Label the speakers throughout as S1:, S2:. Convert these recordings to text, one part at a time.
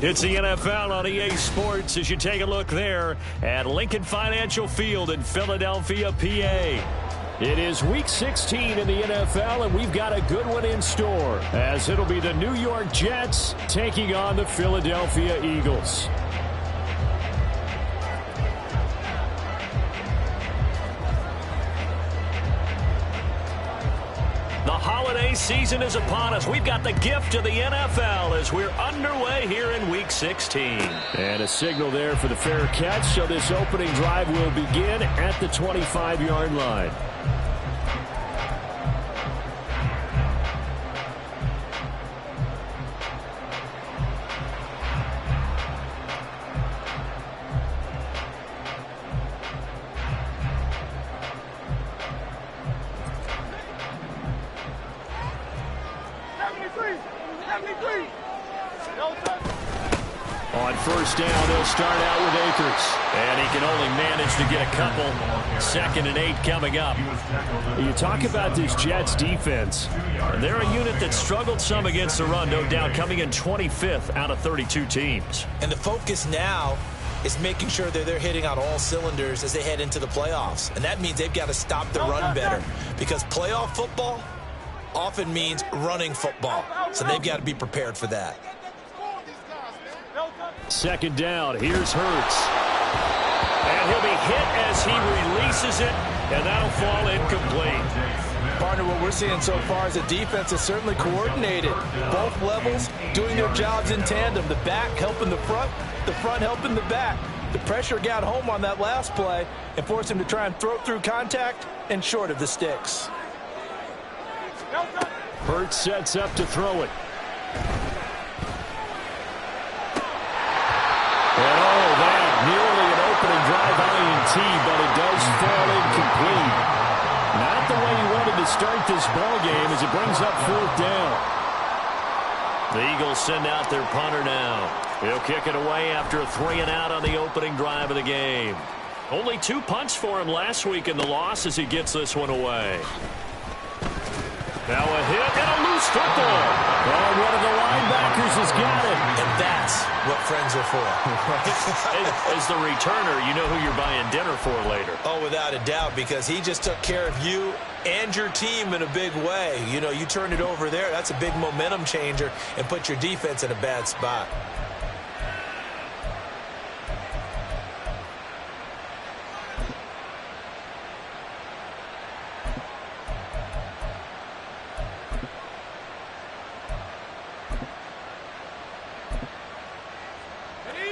S1: It's the NFL on EA Sports as you take a look there at Lincoln Financial Field in Philadelphia, PA. It is Week 16 in the NFL, and we've got a good one in store, as it'll be the New York Jets taking on the Philadelphia Eagles. The holiday season is upon us. We've got the gift of the NFL as we're underway here in Week 16. And a signal there for the fair catch, so this opening drive will begin at the 25-yard line. On first down, they'll start out with Akers. And he can only manage to get a couple. 2nd and 8 coming up. You talk about this Jets defense. They're a unit that struggled some against the run, no doubt, coming in 25th out of 32 teams.
S2: And the focus now is making sure that they're hitting on all cylinders as they head into the playoffs. And that means they've got to stop the run better. Because playoff football often means running football. So they've got to be prepared for that.
S1: 2nd down, here's Hurts. And he'll be hit as he releases it, and that'll fall incomplete.
S3: Partner, what we're seeing so far is the defense is certainly coordinated. Both levels doing their jobs in tandem. The back helping the front helping the back. The pressure got home on that last play and forced him to try and throw through contact and short of the sticks.
S1: Hurts sets up to throw it. And oh, that nearly an opening drive INT, but it does fall incomplete. Not the way he wanted to start this ball game as it brings up 4th down. The Eagles send out their punter now. He'll kick it away after a 3-and-out on the opening drive of the game. Only 2 punts for him last week in the loss as he gets this one away. Now a hit and a loose football. Oh, one of the linebackers has got it.
S2: And that's what friends are for.
S1: As the returner, you know who you're buying dinner for later.
S2: Oh, without a doubt, because he just took care of you and your team in a big way. You know, you turn it over there, that's a big momentum changer and put your defense in a bad spot.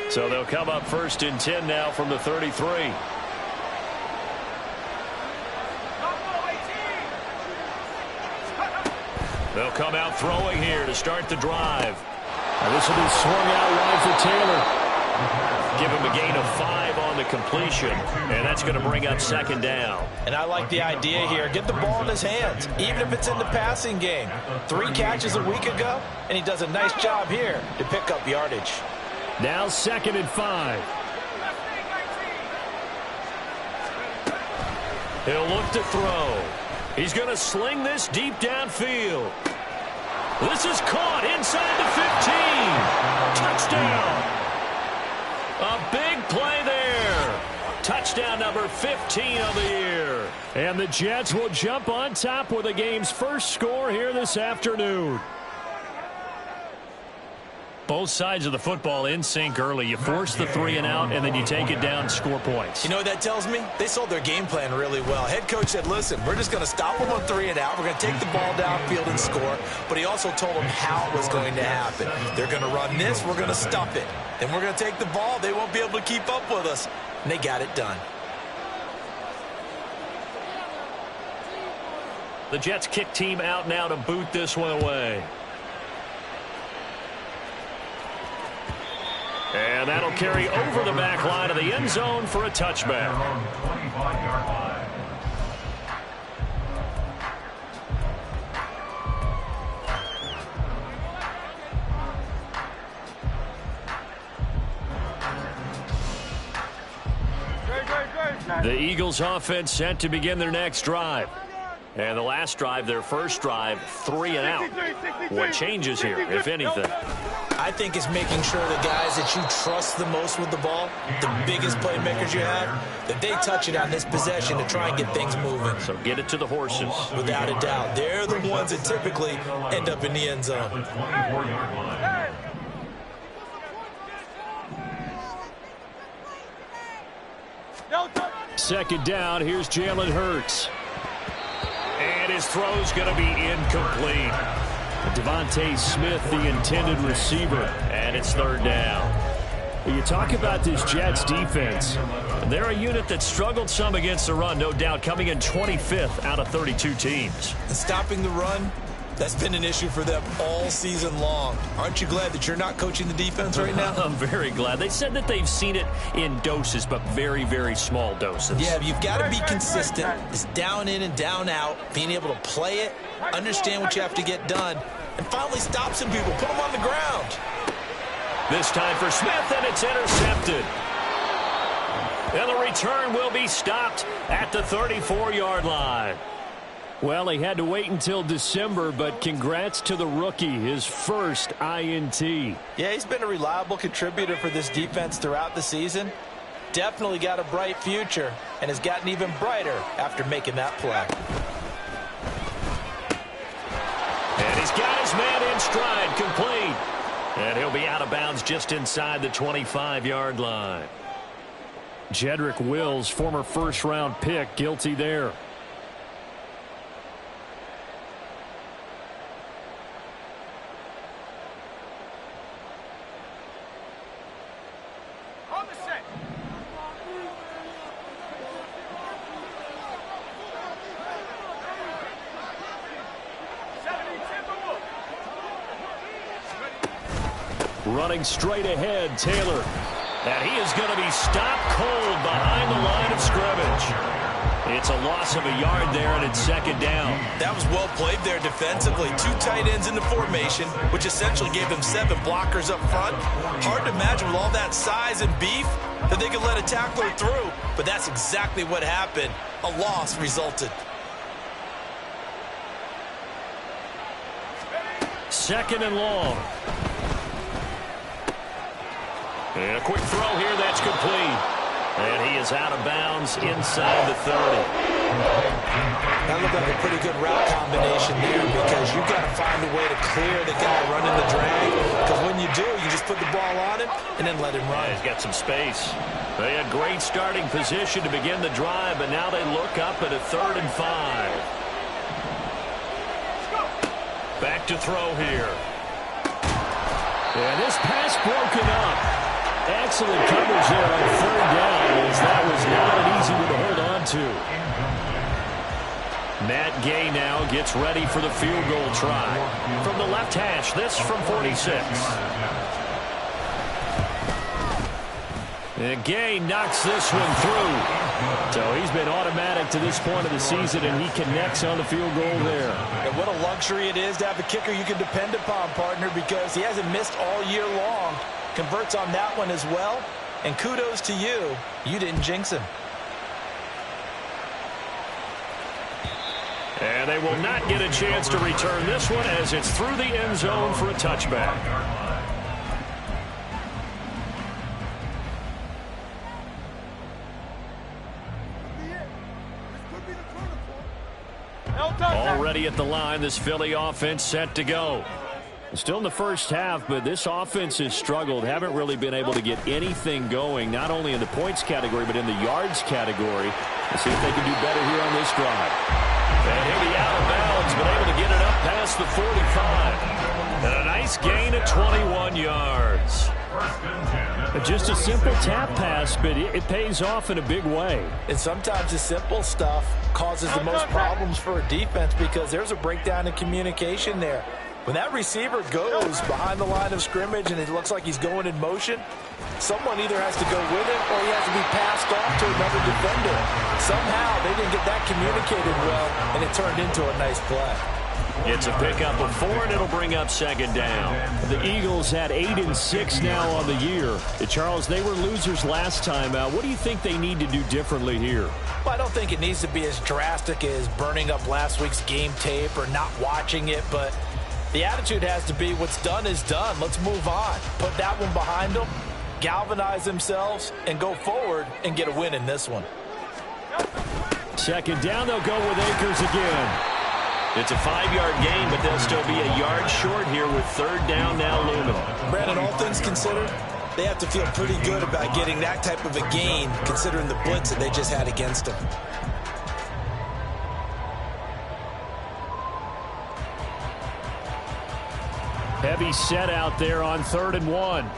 S1: So they'll come up 1st and 10 now from the 33. They'll come out throwing here to start the drive. And this will be swung out wide for Taylor. Give him a gain of 5 on the completion, and that's going to bring up 2nd down.
S3: And I like the idea here. Get the ball in his hands, even if it's in the passing game. 3 catches a week ago, and he does a nice job here to pick up yardage.
S1: Now 2nd and 5. He'll look to throw. He's going to sling this deep downfield. This is caught inside the 15. Touchdown. A big play there. Touchdown number 15 of the year. And the Jets will jump on top with the game's first score here this afternoon. Both sides of the football in sync early. You force the 3-and-out, and then you take it down, score points.
S2: You know what that tells me? They sold their game plan really well. Head coach said, listen, we're just going to stop them on 3-and-out. We're going to take the ball downfield and score. But he also told them how it was going to happen. They're going to run this. We're going to stop it. Then we're going to take the ball. They won't be able to keep up with us. And they got it done.
S1: The Jets kick team out now to boot this one away. And that'll carry over the back line of the end zone for a touchback. The Eagles offense set to begin their next drive. And the last drive, their first drive, 3 and out. What changes here, if anything?
S2: I think it's making sure the guys that you trust the most with the ball, the biggest playmakers you have, that they touch it on this possession to try and get things moving.
S1: So get it to the horses.
S2: Without a doubt. They're the ones that typically end up in the end zone.
S1: Second down, here's Jalen Hurts. And his throw's going to be incomplete. Devontae Smith, the intended receiver, and it's third down. You talk about this Jets defense. They're a unit that struggled some against the run, no doubt, coming in 25th out of 32 teams.
S2: And stopping the run, that's been an issue for them all season long. Aren't you glad that you're not coaching the defense right now?
S1: I'm very glad. They said that they've seen it in doses, but very, very small doses.
S2: Yeah, you've got to be consistent. It's down in and down out, being able to play it, understand what you have to get done, and finally stop some people, put them on the ground.
S1: This time for Smith, and it's intercepted. And the return will be stopped at the 34-yard line. Well, he had to wait until December, but congrats to the rookie, his first INT.
S3: Yeah, he's been a reliable contributor for this defense throughout the season. Definitely got a bright future and has gotten even brighter after making that play.
S1: And he's got his man in stride, complete. And he'll be out of bounds just inside the 25-yard line. Jedrick Wills, former first-round pick, guilty there. Running straight ahead, Taylor. And he is going to be stopped cold behind the line of scrimmage. It's a loss of a yard there, and it's second down.
S2: That was well played there defensively. 2 tight ends in the formation, which essentially gave them 7 blockers up front. Hard to imagine with all that size and beef that they could let a tackler through, but that's exactly what happened. A loss resulted.
S1: Second and long. And a quick throw here, that's complete. And he is out of bounds inside the 30.
S2: That looked like a pretty good route combination there because you've got to find a way to clear the guy running the drag. Because when you do, you just put the ball on him and then let him run.
S1: Yeah, he's got some space. They had great starting position to begin the drive, but now they look up at a 3rd and 5. Back to throw here. And this pass broken up. Excellent coverage there on 3rd down, as that was not an easy one to hold on to. Matt Gay now gets ready for the field goal try. From the left hash, this from 46. And Gay knocks this one through. So he's been automatic to this point of the season, and he connects on the field goal there.
S3: And what a luxury it is to have a kicker you can depend upon, partner, because he hasn't missed all year long. Converts on that one as well. And kudos to you. You didn't jinx him.
S1: And they will not get a chance to return this one as it's through the end zone for a touchback. Already at the line, this Philly offense set to go. Still in the first half, but this offense has struggled. Haven't really been able to get anything going, not only in the points category, but in the yards category. Let's see if they can do better here on this drive. And he'll be out of bounds, but able to get it up past the 45. And a nice gain of 21 yards. Just a simple tap pass, but it pays off in a big way.
S3: And sometimes the simple stuff causes the most problems for a defense because there's a breakdown in communication there. When that receiver goes behind the line of scrimmage and it looks like he's going in motion, someone either has to go with him or he has to be passed off to another defender. Somehow they didn't get that communicated well, and it turned into a nice play.
S1: It's a pickup of 4, and it'll bring up second down. The Eagles had 8 and 6 now on the year. Charles, they were losers last time out. What do you think they need to do differently here?
S3: Well, I don't think it needs to be as drastic as burning up last week's game tape or not watching it, but the attitude has to be what's done is done. Let's move on. Put that one behind them, galvanize themselves, and go forward and get a win in this one.
S1: Second down, they'll go with Akers again. It's a 5-yard gain, but they'll still be a yard short here with third down now looming.
S2: Brandon, all things considered, they have to feel pretty good about getting that type of a gain considering the blitz that they just had against them.
S1: Heavy set out there on 3rd and 1.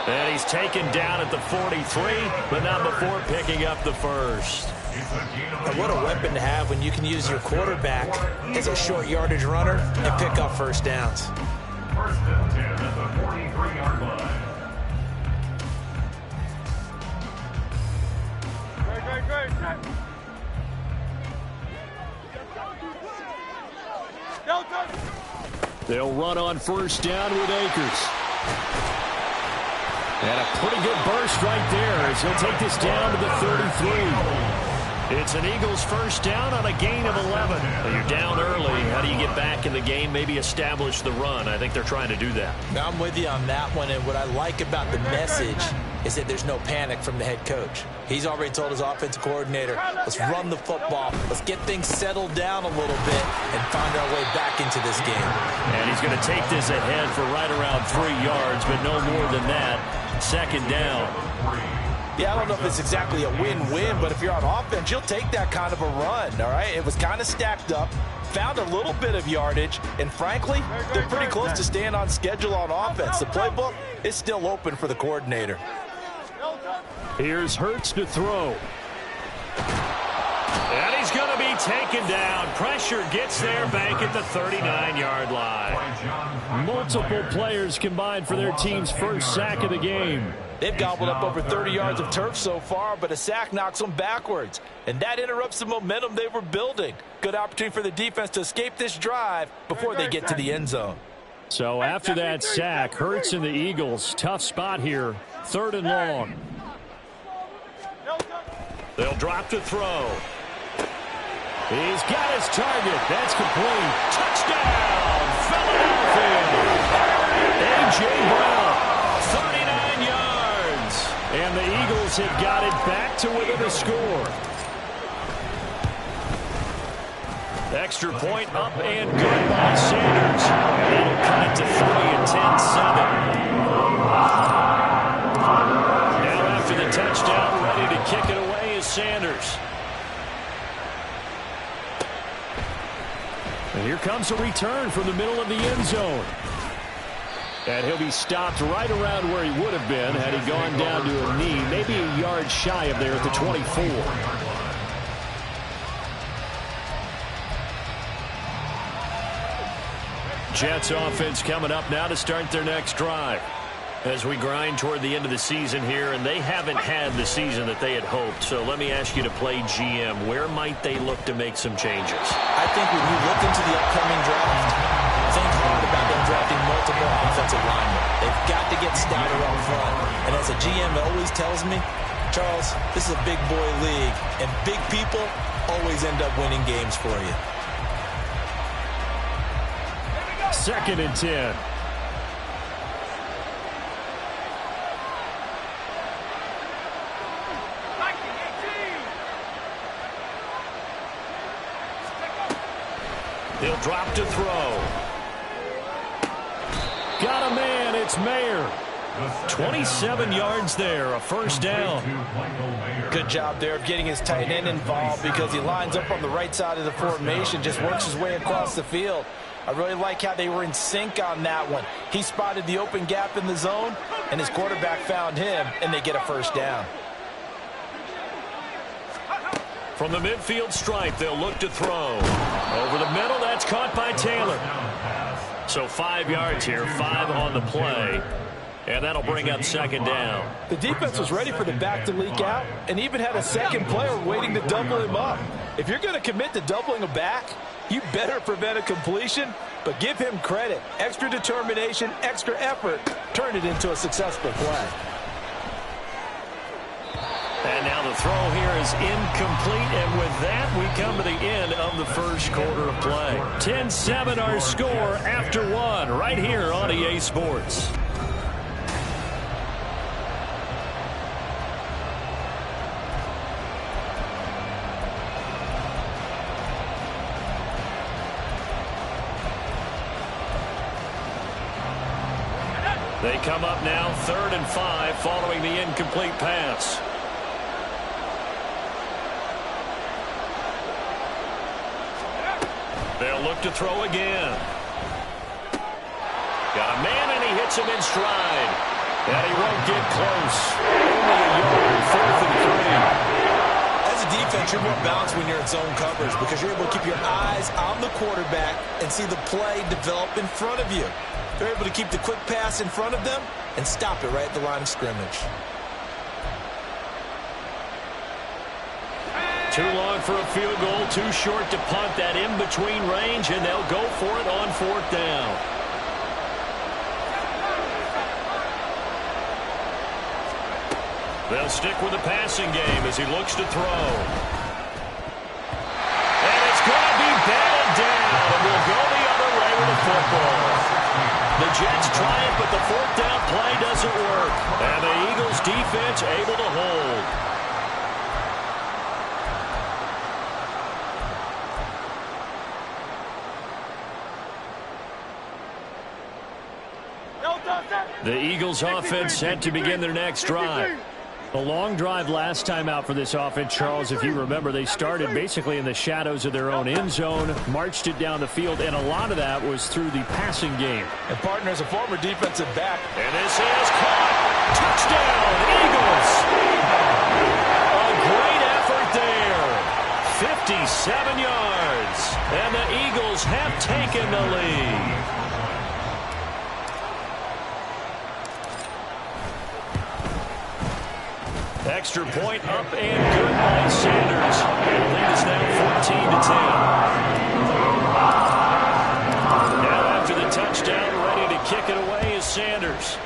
S1: And he's taken down at the 43, but not before picking up the first.
S2: And what a weapon to have when you can use your quarterback as a short yardage runner and pick up first downs.
S4: First and 10 at the 43-yard line.
S1: They'll run on first down with Akers. And a pretty good burst right there as he'll take this down to the 33. It's an Eagles first down on a gain of 11. Well, you're down early. How do you get back in the game, maybe establish the run? I think they're trying to do that.
S2: Now, I'm with you on that one, and what I like about the message is that there's no panic from the head coach. He's already told his offensive coordinator, let's run the football, let's get things settled down a little bit and find our way back into this game.
S1: And he's going to take this ahead for right around 3 yards, but no more than that. Second down.
S3: Yeah, I don't know if it's exactly a win-win, but if you're on offense, you'll take that kind of a run, all right? It was kind of stacked up, found a little bit of yardage, and frankly, they're pretty close to staying on schedule on offense. The playbook is still open for the coordinator.
S1: Here's Hurts to throw. And he's going to be taken down. Pressure gets there back at the 39-yard line. Multiple players combined for their team's first sack of the game.
S3: They've gobbled up over 30 yards of turf so far, but a sack knocks them backwards. And that interrupts the momentum they were building. Good opportunity for the defense to escape this drive before they get to the end zone.
S1: So after that sack, Hurts and the Eagles, tough spot here. 3rd and long. They'll drop to throw. He's got his target. That's complete. Touchdown, Philadelphia. A.J. Brown, 39 yards. And the Eagles have got it back to within a score. Extra point up and good by Sanders. That'll cut it to 30 and 10-7. Now after the touchdown, ready to kick it away is Sanders. And here comes a return from the middle of the end zone. And he'll be stopped right around where he would have been had he gone down to a knee, maybe a yard shy of there at the 24. Jets offense coming up now to start their next drive. As we grind toward the end of the season here, and they haven't had the season that they had hoped. So let me ask you to play GM. Where might they look to make some changes?
S2: I think when you look into the upcoming draft, think hard about them drafting multiple offensive linemen. They've got to get stouter up front. And as a GM always tells me, Charles, this is a big boy league, and big people always end up winning games for you.
S1: 2nd and 10. He'll drop to throw. Got a man. It's Mayer. 27 yards there. A first down.
S3: Good job there of getting his tight end involved because he lines up on the right side of the formation, just works his way across the field. I really like how they were in sync on that one. He spotted the open gap in the zone, and his quarterback found him, and they get a first down.
S1: From the midfield stripe, they'll look to throw. Over the middle, that's caught by Taylor. So 5 yards here, 5 on the play. And that'll bring up second down.
S3: The defense was ready for the back to leak out and even had a second player waiting to double him up. If you're going to commit to doubling a back, you better prevent a completion, but give him credit. Extra determination, extra effort, turn it into a successful play.
S1: And now the throw here is incomplete, and with that, we come to the end of the first quarter of play. 10-7 our score after one, right here on EA Sports. They come up now 3rd and 5 following the incomplete pass. They'll look to throw again. Got a man, and he hits him in stride. And he won't get close. Only a yard, 4th and 3.
S2: As a defense, you're more balanced when you're in zone coverage because you're able to keep your eyes on the quarterback and see the play develop in front of you. They're able to keep the quick pass in front of them and stop it right at the line of scrimmage.
S1: Too long for a field goal, too short to punt. That in-between range, and they'll go for it on 4th down. They'll stick with the passing game as he looks to throw. And it's going to be batted down, and we'll go the other way with the football. The Jets try it, but the 4th down play doesn't work. And the Eagles defense able to hold. The Eagles offense set to begin their next drive. A long drive last time out for this offense, Charles. If you remember, they started basically in the shadows of their own end zone, marched it down the field, and a lot of that was through the passing game.
S3: And partner, as a former defensive back.
S1: And this is caught. Touchdown, Eagles. A great effort there. 57 yards. And the Eagles have taken the lead. Extra point up and good by Sanders. The lead is now 14-10. Now after the touchdown, ready to kick it away is Sanders.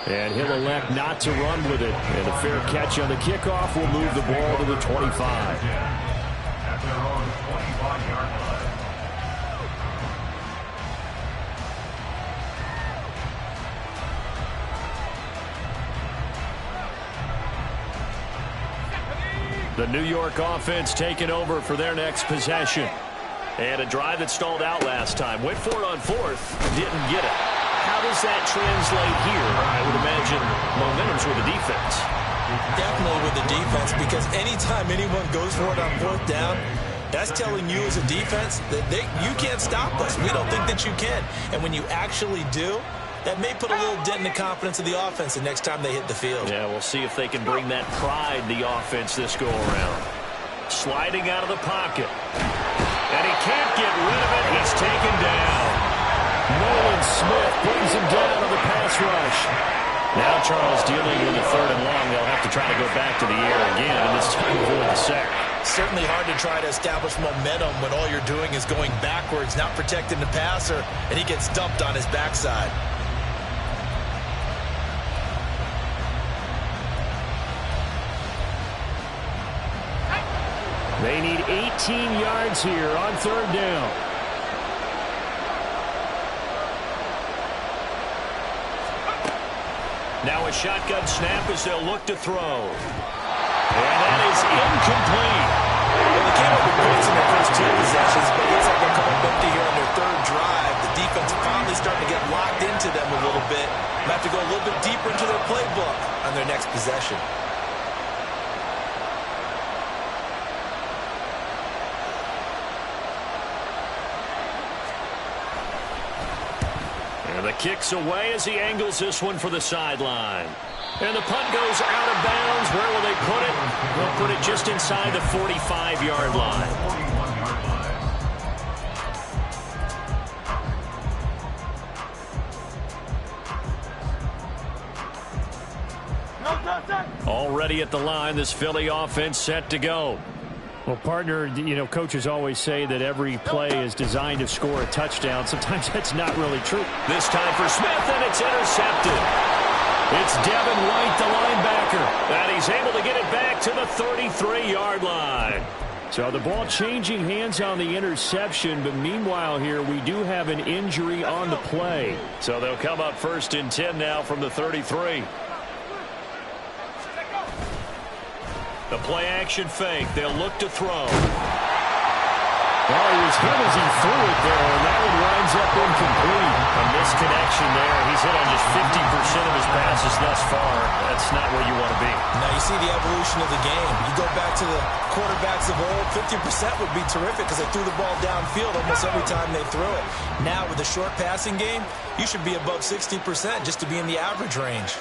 S1: And he'll elect not to run with it. And a fair catch on the kickoff will move the ball to the 25.
S4: At their own 25-yard line.
S1: The New York offense taking over for their next possession. And a drive that stalled out last time. Went for it on 4th. Didn't get it. How does that translate here? I would imagine momentum's with the defense.
S2: Definitely with the defense, because anytime anyone goes for it on 4th down, that's telling you as a defense that you can't stop us. We don't think that you can. And when you actually do, that may put a little dent in the confidence of the offense the next time they hit the field.
S1: Yeah, we'll see if they can bring that pride, the offense, this go-around. Sliding out of the pocket. And he can't get rid of it. He's taken down. Nolan Smith brings him down on the pass rush. Now Charles dealing with a 3rd and long. They'll have to try to go back to the air again, and this time avoid the sack.
S2: Certainly hard to try to establish momentum when all you're doing is going backwards, not protecting the passer, and he gets dumped on his backside.
S1: They need 18 yards here on 3rd down. Now a shotgun snap as they'll look to throw. And that is incomplete.
S2: Well, they came up with points in their first 2 possessions, but it looks like they'll come up empty here on their 3rd drive. The defense finally starting to get locked into them a little bit. Might have to go a little bit deeper into their playbook on their next possession.
S1: The kick's away as he angles this one for the sideline. And the punt goes out of bounds. Where will they put it? They'll put it just inside the 45-yard line. Already at the line, this Philly offense set to go. Well, partner, you know, coaches always say that every play is designed to score a touchdown. Sometimes that's not really true. This time for Smith, and it's intercepted. It's Devin White, the linebacker, and he's able to get it back to the 33-yard line. So the ball changing hands on the interception, but meanwhile here we do have an injury on the play. So they'll come up 1st and 10 now from the 33. The play action fake. They'll look to throw. Well, he was hit as he threw it there, and that one winds up incomplete. A misconnection there. He's hit on just 50% of his passes thus far. That's not where you want to be.
S2: Now you see the evolution of the game. You go back to the quarterbacks of old, 50% would be terrific because they threw the ball downfield almost every time they threw it. Now with the short passing game, you should be above 60% just to be in the average range.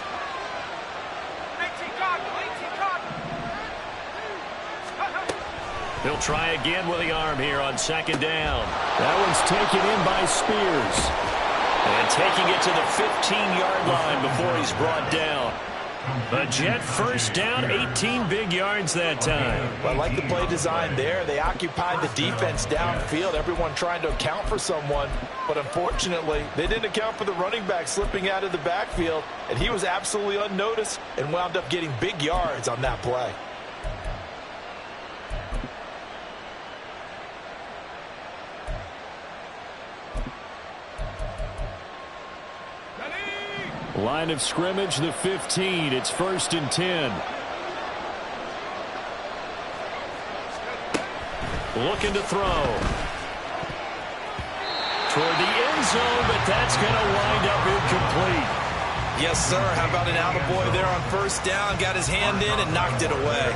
S1: He'll try again with the arm here on 2nd down. That one's taken in by Spears. And taking it to the 15-yard line before he's brought down. A Jet 1st down, 18 big yards that time.
S3: Well, I like the play design there. They occupied the defense downfield, everyone trying to account for someone. But unfortunately, they didn't account for the running back slipping out of the backfield. And he was absolutely unnoticed and wound up getting big yards on that play.
S1: Line of scrimmage, the 15. It's 1st and 10. Looking to throw. Toward the end zone, but that's going to wind up incomplete.
S2: Yes, sir. How about an attaboy there on 1st down? Got his hand in and knocked it away.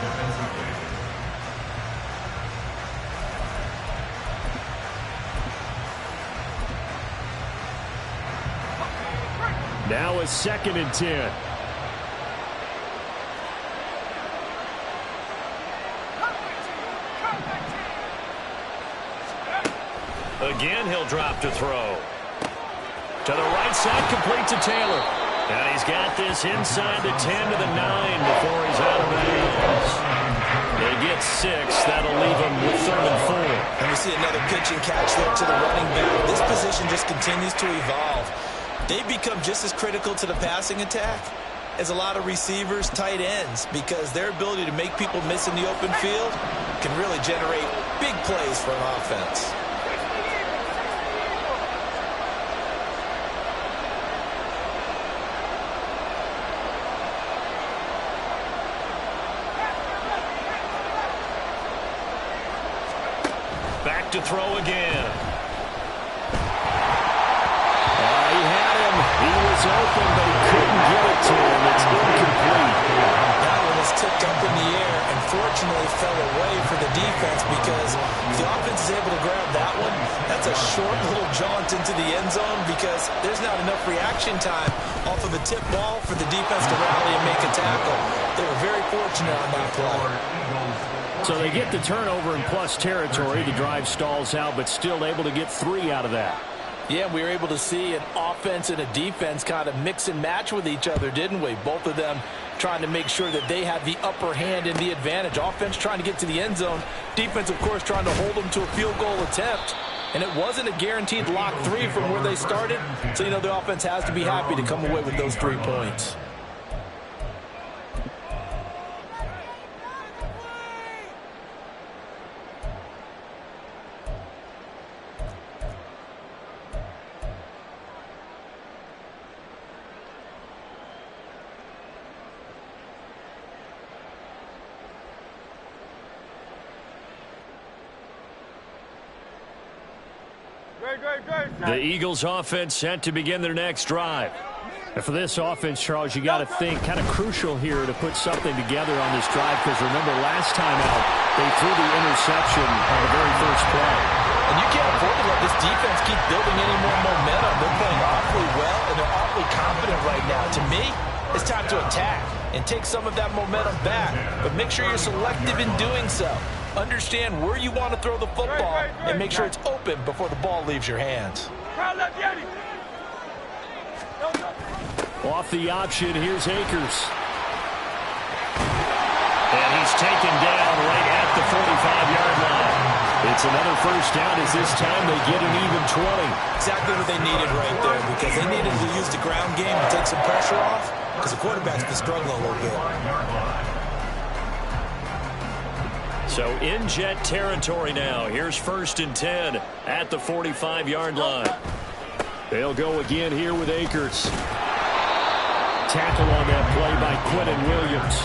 S1: Now a 2nd and 10. Again, he'll drop to throw. To the right side, complete to Taylor. And he's got this inside the 10 to the 9 before he's out of bounds. They get 6. That'll leave him with 3rd and 4.
S2: And we see another pitch and catch there to the running back. This position just continues to evolve. They become just as critical to the passing attack as a lot of receivers, tight ends, because their ability to make people miss in the open field can really generate big plays for an offense.
S1: Back to throw again. He was open, but he couldn't get it to him. It's incomplete.
S2: That one was tipped up in the air and fortunately fell away for the defense because if the offense is able to grab that one, that's a short little jaunt into the end zone because there's not enough reaction time off of the tip ball for the defense to rally and make a tackle. They were very fortunate on that play.
S1: So they get the turnover in plus territory. The drive stalls out, but still able to get 3 out of that.
S3: Yeah, we were able to see an offense and a defense kind of mix and match with each other, didn't we? Both of them trying to make sure that they had the upper hand and the advantage. Offense trying to get to the end zone. Defense, of course, trying to hold them to a field goal attempt. And it wasn't a guaranteed lock 3 from where they started. So, you know, the offense has to be happy to come away with those 3 points.
S1: The Eagles offense set to begin their next drive. And for this offense, Charles, you got to think kind of crucial here to put something together on this drive because remember last time out they threw the interception on the very first play.
S3: And you can't afford to let this defense keep building any more momentum. They're playing awfully well and they're awfully confident right now. To me, it's time to attack and take some of that momentum back. But make sure you're selective in doing so. Understand where you want to throw the football and make sure it's open before the ball leaves your hands.
S1: Off the option, here's Akers. taken down right at the 45-yard line. It's another first down as this time they get an even 20.
S2: Exactly what they needed right there, because they needed to use the ground game and take some pressure off, because the quarterback's been struggling a little bit.
S1: So in Jet territory now. Here's 1st and 10 at the 45-yard line. They'll go again here with Akers. Tackle on that play by Quentin Williams.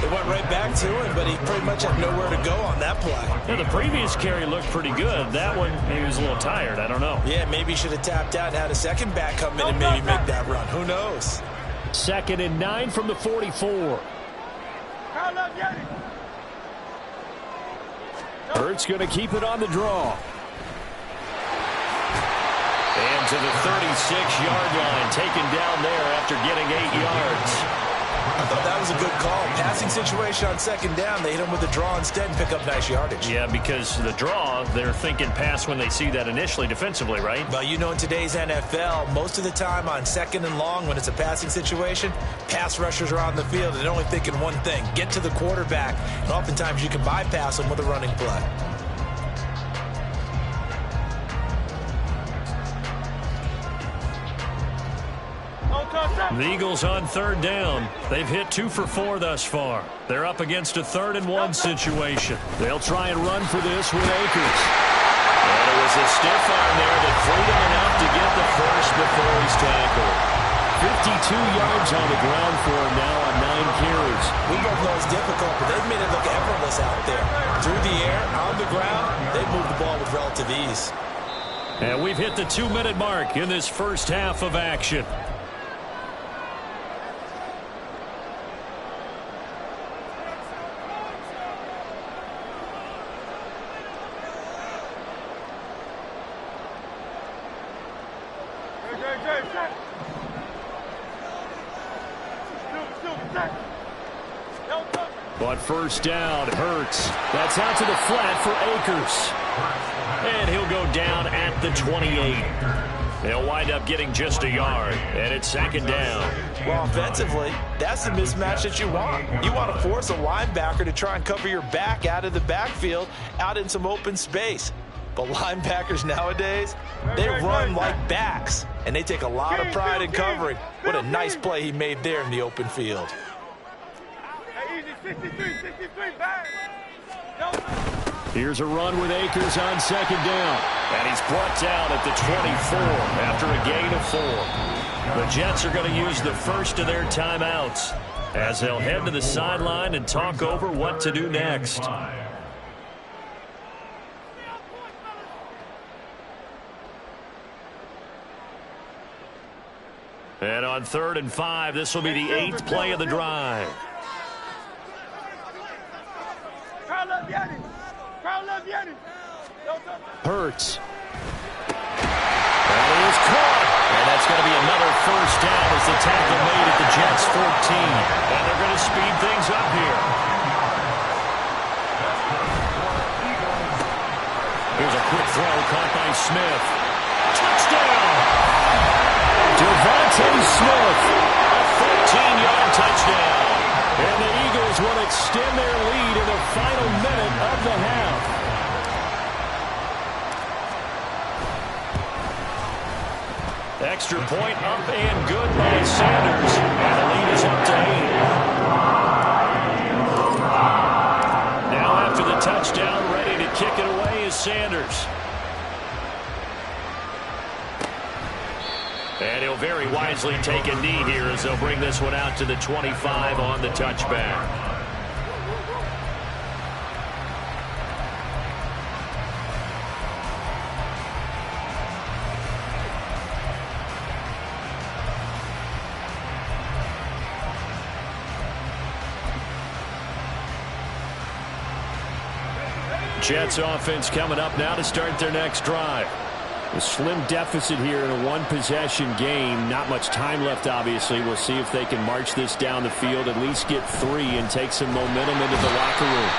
S2: They went right back to him, but he pretty much had nowhere to go on that play.
S1: Yeah, the previous carry looked pretty good. That one, maybe he was a little tired. I don't know.
S2: Yeah, maybe he should have tapped out and had a second back come in and maybe make that run. Who knows?
S1: 2nd and 9 from the 44. Hurts going to keep it on the draw. And to the 36-yard line, taken down there after getting 8 yards.
S2: I thought that was a good call. Passing situation on 2nd down. They hit him with the draw instead and pick up nice yardage.
S1: Yeah, because the draw, they're thinking pass when they see that initially defensively, right?
S2: Well, you know, in today's NFL, most of the time on 2nd and long, when it's a passing situation, pass rushers are on the field and they're only thinking one thing, get to the quarterback. And oftentimes you can bypass them with a running play.
S1: The Eagles on 3rd down. They've hit 2 for 4 thus far. They're up against a 3rd and 1 situation. They'll try and run for this with Akers. And it was a stiff arm there that freed him enough to get the first before he's tackled. 52 yards on the ground for him now on 9 carries.
S2: We both know it's difficult, but they've made it look effortless out there. Through the air, on the ground, they've moved the ball with relative ease.
S1: And we've hit the 2-minute mark in this first half of action. But first down, Hurts. That's out to the flat for Akers. And he'll go down at the 28. They'll wind up getting just a yard, and it's 2nd down.
S2: Well, offensively, that's the mismatch that you want. You want to force a linebacker to try and cover your back out of the backfield, out in some open space. But linebackers nowadays, they run like backs, and they take a lot of pride in covering. What a nice play he made there in the open field.
S1: Here's a run with Akers on 2nd down. And he's brought down at the 24 after a gain of 4. The Jets are going to use the first of their timeouts as they'll head to the sideline and talk over what to do next. And on 3rd and 5, this will be the 8th play of the drive. Hurts. That is caught. And that's going to be another first down as the tackle made at the Jets' 14. And they're going to speed things up here. Here's a quick throw caught by Smith. Touchdown! Devontae Smith, a 13-yard touchdown. And the Eagles will extend their lead in the final minute of the half. Extra point up and good by Sanders. And the lead is up to 8. Now after the touchdown, ready to kick it away is Sanders. And he'll very wisely take a knee here as they'll bring this one out to the 25 on the touchback. Jets offense coming up now to start their next drive. A slim deficit here in a one-possession game. Not much time left, obviously. We'll see if they can march this down the field, at least get 3 and take some momentum into the locker room.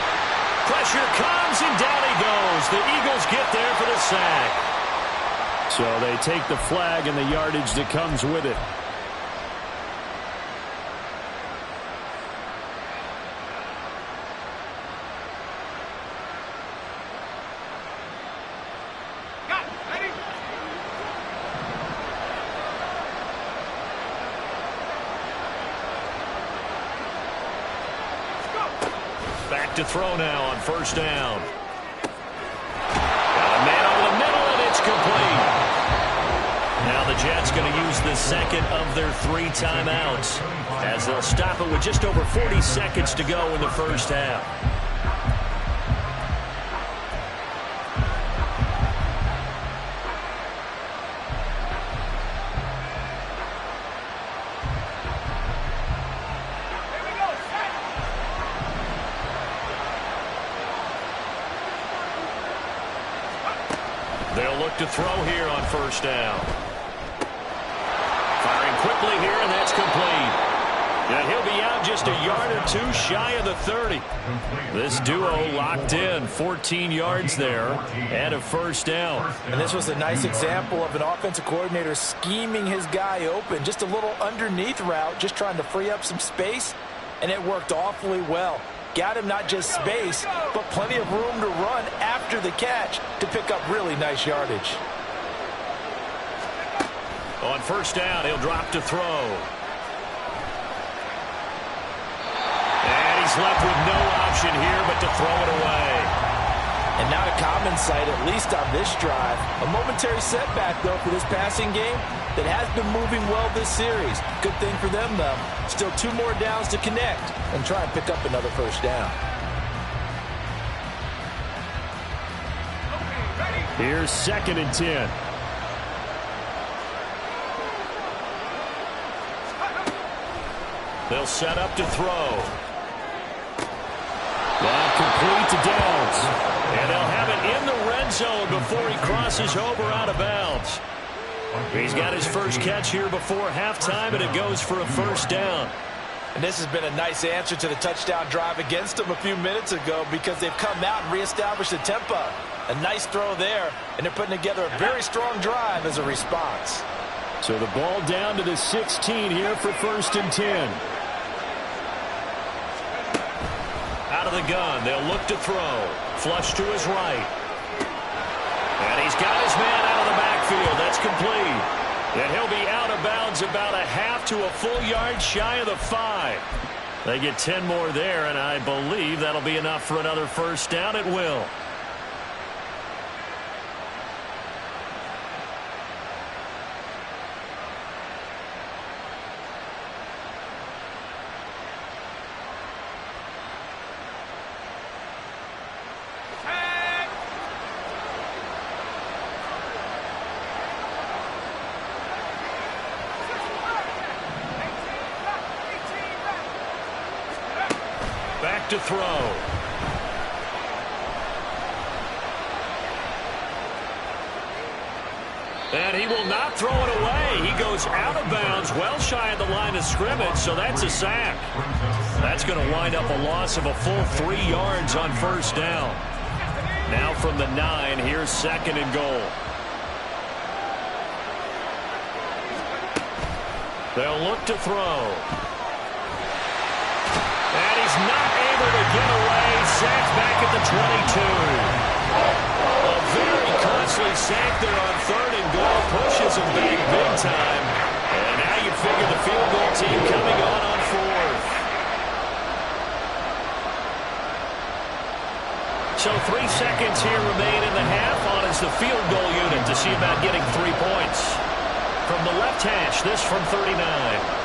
S1: Pressure comes, and down he goes. The Eagles get there for the sack. So they take the flag and the yardage that comes with it. Back to throw now on first down. Got a man over the middle, and it's complete. Now the Jets going to use the second of their 3 timeouts as they'll stop it with just over 40 seconds to go in the first half. They'll look to throw here on first down. Firing quickly here, and that's complete. And he'll be out just a yard or 2 shy of the 30. This duo locked in, 14 yards there, and a first down.
S3: And this was a nice example of an offensive coordinator scheming his guy open. Just a little underneath route, just trying to free up some space, and it worked awfully well. Got him not just space, but plenty of room to run after the catch to pick up really nice yardage.
S1: On first down, he'll drop to throw. And he's left with no option here but to throw it away.
S3: And not a common sight, at least on this drive. A momentary setback, though, for this passing game that has been moving well this series. Good thing for them, though. Still 2 more downs to connect and try and pick up another first down.
S1: Here's 2nd and 10. They'll set up to throw. That complete to Downs. And they'll have it in the red zone before he crosses over out of bounds. He's got his first catch here before halftime, and it goes for a first down.
S3: And this has been a nice answer to the touchdown drive against them a few minutes ago because they've come out and reestablished the tempo. A nice throw there, and they're putting together a very strong drive as a response.
S1: So the ball down to the 16 here for 1st and 10. Out of the gun, they'll look to throw. Flush to his right. And he's got his man out of the backfield. That's complete. And he'll be out of bounds about a half to a full yard shy of the 5. They get 10 more there, and I believe that'll be enough for another first down. It will. Back to throw. And he will not throw it away. He goes out of bounds well shy of the line of scrimmage, so that's a sack. That's going to wind up a loss of a full 3 yards on first down. Now from the 9, here's 2nd and goal. They'll look to throw. And he's not able to get away. Sacked back at the 22. A very costly sack there on 3rd and goal. Pushes him back big time. And now you figure the field goal team coming on 4th. So 3 seconds here remain in the half. On is the field goal unit to see about getting 3 points. From the left hash, this from 39.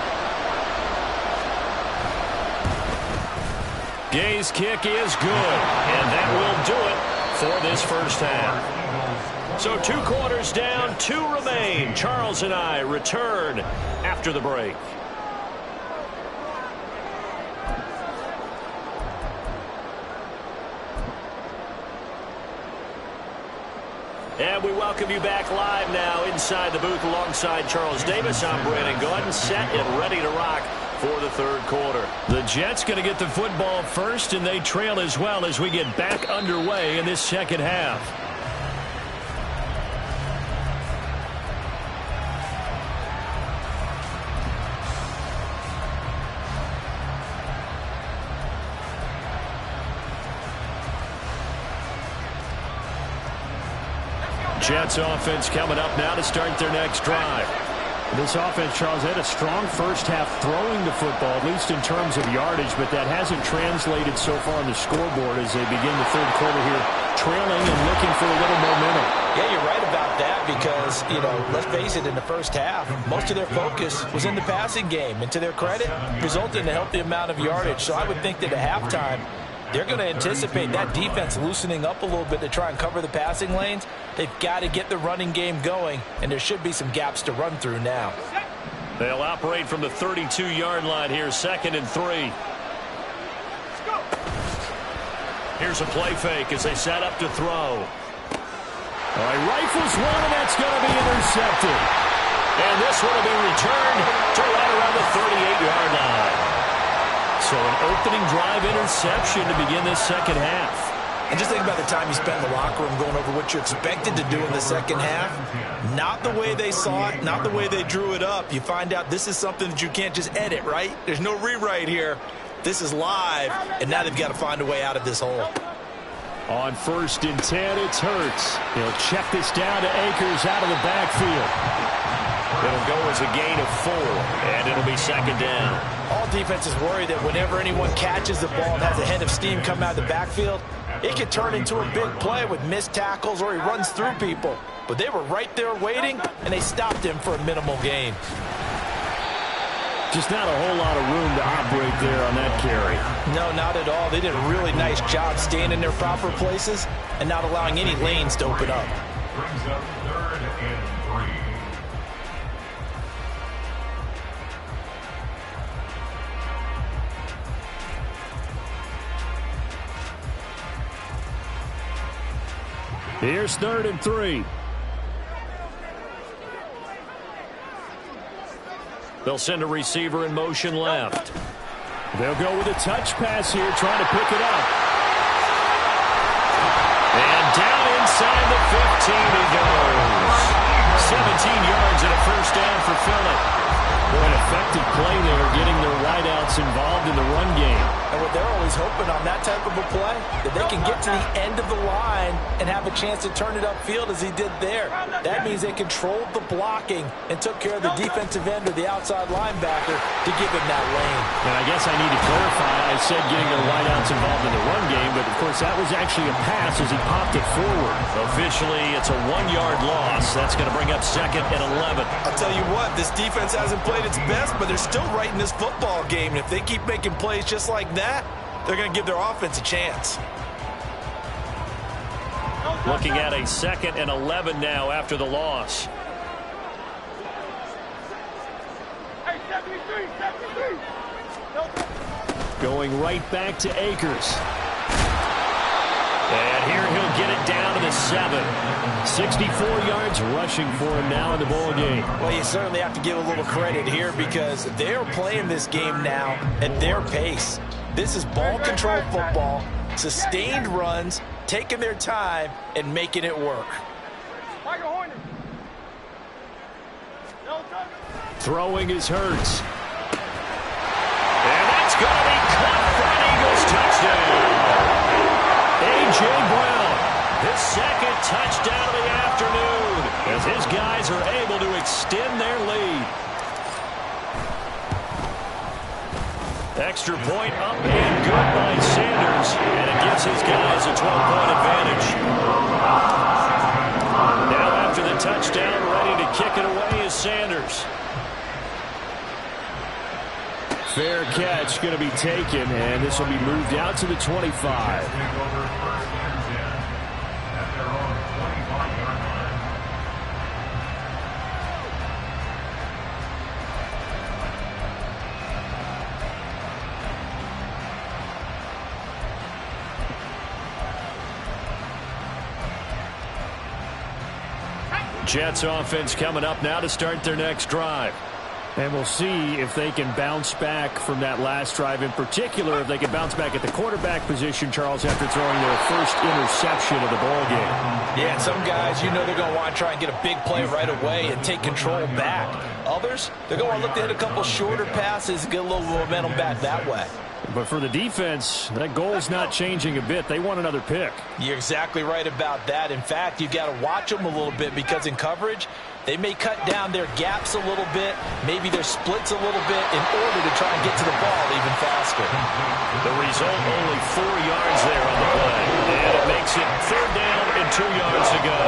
S1: Gay's kick is good, and that will do it for this first half. So 2 quarters down, 2 remain. Charles and I return after the break. And we welcome you back live now inside the booth alongside Charles Davis. I'm Brandon Gordon, set and ready to rock for the 3rd quarter. The Jets going to get the football first, and they trail as well as we get back underway in this second half. Jets offense coming up now to start their next drive. This offense, Charles, had a strong first half throwing the football, at least in terms of yardage, but that hasn't translated so far on the scoreboard as they begin the third quarter here, trailing and looking for a little momentum.
S3: Yeah, you're right about that because, let's face it, in the first half, most of their focus was in the passing game. And to their credit, resulted in a healthy amount of yardage. So I would think that at halftime, they're going to anticipate that defense loosening up a little bit to try and cover the passing lanes. They've got to get the running game going, and there should be some gaps to run through now.
S1: They'll operate from the 32-yard line here, 2nd and 3. Here's a play fake as they set up to throw. All right, rifles one, and that's going to be intercepted. And this one will be returned to right around the 38-yard line. So an opening drive interception to begin this second half.
S3: And just think about the time you spent in the locker room going over what you expected to do in the second half. Not the way they saw it, not the way they drew it up. You find out this is something that you can't just edit, right? There's no rewrite here. This is live, and now they've got to find a way out of this hole.
S1: On 1st and 10, it's Hurts. He'll check this down to Akers out of the backfield. It'll go as a gain of 4, and it'll be 2nd down.
S3: All defenses worry that whenever anyone catches the ball and has a head of steam come out of the backfield, it could turn into a big play with missed tackles or he runs through people. But they were right there waiting, and they stopped him for a minimal gain.
S1: Just not a whole lot of room to operate there on that carry.
S3: No, not at all. They did a really nice job staying in their proper places and not allowing any lanes to open up.
S4: Brings up 3rd and 3.
S1: Here's 3rd and 3. They'll send a receiver in motion left. They'll go with a touch pass here, trying to pick it up. And down inside the 15 he goes. 17 yards and a first down for Phillip. An effective play there, getting their wideouts involved in the run game.
S3: And what they're always hoping on that type of a play, that they can get to the end of the line and have a chance to turn it upfield as he did there. That means they controlled the blocking and took care of the defensive end or the outside linebacker to give him that lane.
S1: And I guess I need to clarify, I said getting their wideouts involved in the run game, but of course that was actually a pass as he popped it forward. Officially, it's a 1-yard loss. That's going to bring up 2nd and 11.
S3: I'll tell you what, this defense hasn't played its best, but they're still right in this football game. And if they keep making plays just like that, they're going to give their offense a chance.
S1: Looking at a 2nd and 11 now after the loss. Going right back to Akers. And here he'll get it down to the 7. 64 yards rushing for him now in the ball game.
S3: Well, you certainly have to give a little credit here because they're playing this game now at their pace. This is ball control football, sustained runs, taking their time and making it work.
S1: Throwing is Hurts. And that's going to be caught for an Eagles touchdown. A.J. Brown, his 2nd touchdown of the afternoon as his guys are able to extend their lead. Extra point up and good by Sanders, and it gives his guys a 12-point advantage. Now after the touchdown, ready to kick it away is Sanders. Fair catch going to be taken, and this will be moved out to the 25. Jets offense coming up now to start their next drive. And we'll see if they can bounce back from that last drive. In particular, if they can bounce back at the quarterback position, Charles, after throwing their first interception of the ball game.
S3: Yeah, and some guys, they're going to want to try and get a big play right away and take control back. Others, they're going to look to hit a couple shorter passes and get a little momentum back that way.
S1: But for the defense, that goal's not changing a bit. They want another pick.
S3: You're exactly right about that. In fact, you've got to watch them a little bit because in coverage, they may cut down their gaps a little bit, maybe their splits a little bit in order to try and get to the ball even faster.
S1: The result, only 4 yards there on the play. And it makes it 3rd down and 2 yards to go.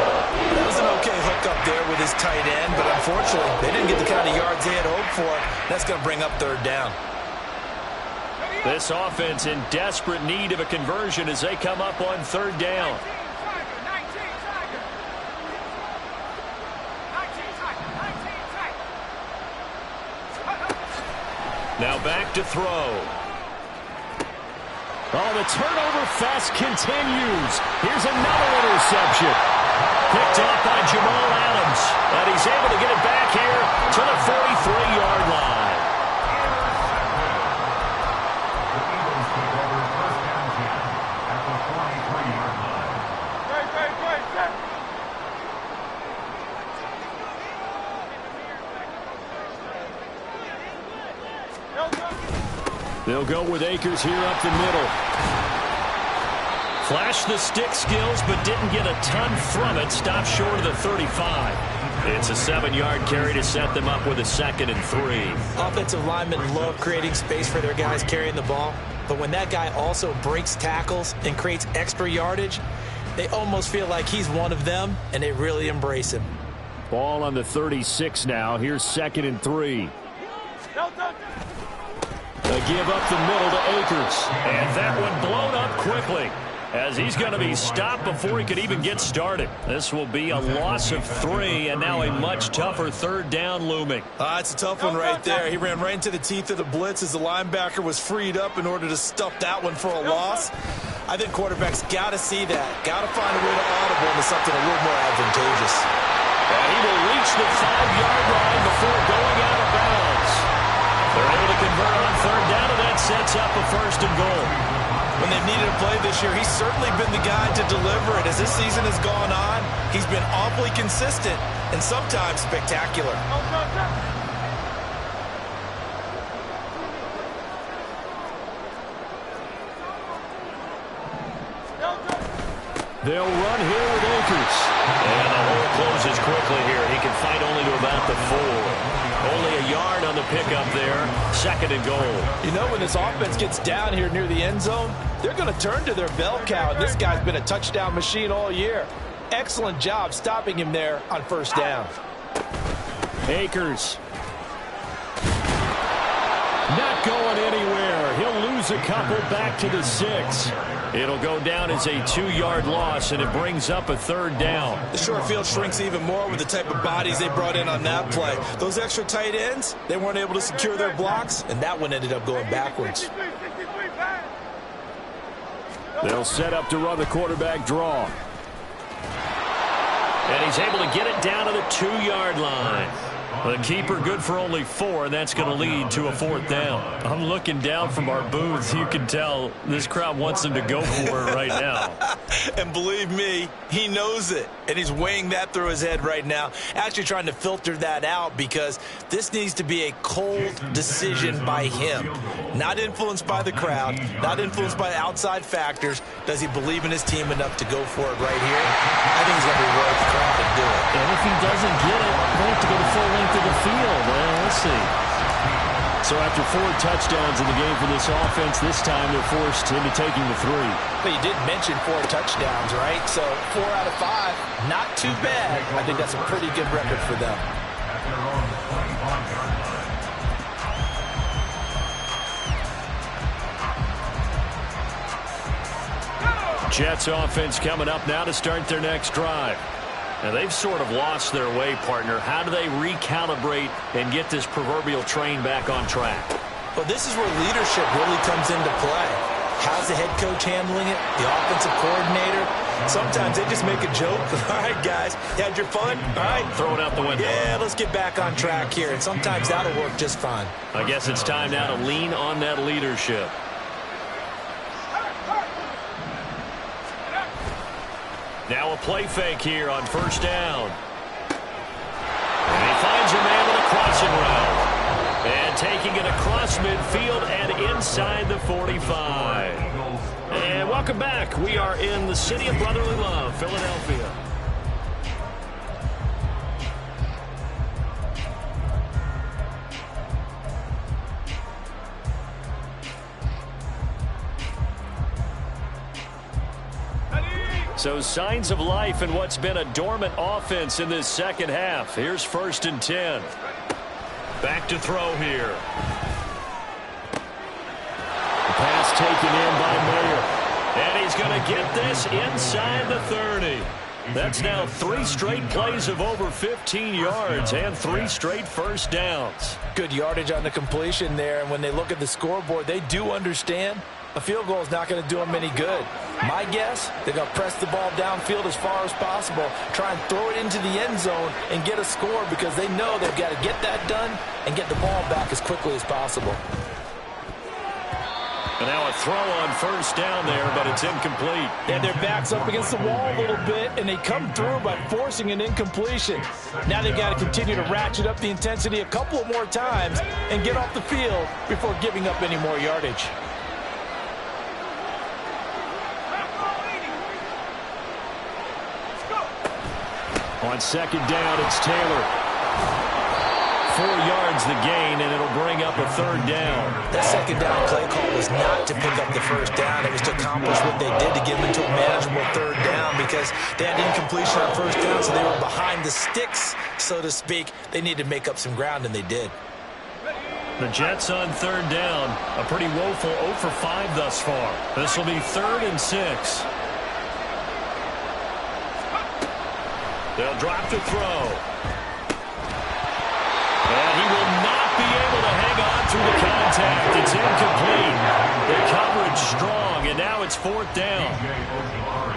S3: That was an okay hook up there with his tight end, but unfortunately, they didn't get the kind of yards they had hoped for. That's going to bring up 3rd down.
S1: This offense in desperate need of a conversion as they come up on 3rd down. Now back to throw. Oh, the turnover fest continues. Here's another interception. Picked off by Jamal Adams. And he's able to get it back here to the 43-yard line. They'll go with Akers here up the middle. Flashed the stick skills, but didn't get a ton from it. Stopped short of the 35. It's a 7-yard carry to set them up with a 2nd and 3.
S3: Offensive linemen love creating space for their guys carrying the ball. But when that guy also breaks tackles and creates extra yardage, they almost feel like he's one of them, and they really embrace him.
S1: Ball on the 36 now. Here's 2nd and 3. They give up the middle to Akers. And that one blown up quickly as he's going to be stopped before he could even get started. This will be a loss of 3 and now a much tougher 3rd down looming.
S3: It's a tough one right there. He ran right into the teeth of the blitz as the linebacker was freed up in order to stuff that one for a loss. I think quarterbacks got to see that. Got to find a way to audible into something a little more advantageous.
S1: And he will reach the 5-yard line before going out of bounds. They're able to convert on 3rd down, and that sets up a 1st and goal.
S3: When they've needed a play this year, he's certainly been the guy to deliver it. As this season has gone on, he's been awfully consistent and sometimes spectacular.
S1: They'll run here with Akers. And the hole closes quickly here. He can fight only to about the 4. Only a yard on the pickup there. 2nd and goal.
S3: You know, when this offense gets down here near the end zone, they're going to turn to their bell cow. And this guy's been a touchdown machine all year. Excellent job stopping him there on 1st down.
S1: Akers. Not going anywhere. He'll lose a couple back to the 6. It'll go down as a 2-yard loss, and it brings up a 3rd down.
S3: The short field shrinks even more with the type of bodies they brought in on that play. Those extra tight ends, they weren't able to secure their blocks, and that one ended up going backwards.
S1: They'll set up to run the quarterback draw. And he's able to get it down to the 2-yard line. The keeper good for only 4, and that's going to lead to a 4th down. I'm looking down from our booth. You can tell this crowd wants him to go for it right now.
S3: And believe me, he knows it. And he's weighing that through his head right now. Actually trying to filter that out because this needs to be a cold decision by him. Not influenced by the crowd. Not influenced by outside factors. Does he believe in his team enough to go for it right here? I think he's going to be worth the crowd and do it.
S1: And if he doesn't get it, they have to go the full length of the field. Let's see. So after 4 touchdowns in the game for this offense, this time they're forced into taking the 3.
S3: But you did mention 4 touchdowns, right? So 4 out of 5, not too bad. I think that's a pretty good record for them.
S1: Jets offense coming up now to start their next drive. Now, they've sort of lost their way, partner. How do they recalibrate and get this proverbial train back on track?
S3: Well, this is where leadership really comes into play. How's the head coach handling it? The offensive coordinator? Sometimes they just make a joke. All right, guys, you had your fun? All right.
S1: Throw it out the window.
S3: Yeah, let's get back on track here. And sometimes that'll work just fine.
S1: I guess it's time now to lean on that leadership. Now a play fake here on 1st down. And he finds a man with a crossing route. And taking it across midfield and inside the 45. And welcome back. We are in the city of brotherly love, Philadelphia. So signs of life in what's been a dormant offense in this second half. Here's 1st and 10. Back to throw here. The pass taken in by Mayer. And he's going to get this inside the 30. That's now 3 straight plays of over 15 yards and 3 straight first downs.
S3: Good yardage on the completion there, and when they look at the scoreboard, they do understand a field goal is not going to do them any good. My guess, they're going to press the ball downfield as far as possible, try and throw it into the end zone and get a score because they know they've got to get that done and get the ball back as quickly as possible.
S1: And now a throw on 1st down there, but it's incomplete.
S3: And their back's up against the wall a little bit, and they come through by forcing an incompletion. Now they've got to continue to ratchet up the intensity a couple of more times and get off the field before giving up any more yardage.
S1: On 2nd down, it's Taylor. 4 yards the gain, and it'll bring up a 3rd down.
S2: That 2nd down play call was not to pick up the 1st down. It was to accomplish what they did to get them into a manageable 3rd down because they had incompletion on 1st down, so they were behind the sticks, so to speak. They needed to make up some ground, and they did.
S1: The Jets on 3rd down. A pretty woeful 0 for 5 thus far. This will be 3rd and 6. They'll drop to throw. And he will not be able to hang on through the contact. It's incomplete. The coverage strong, and now it's 4th down.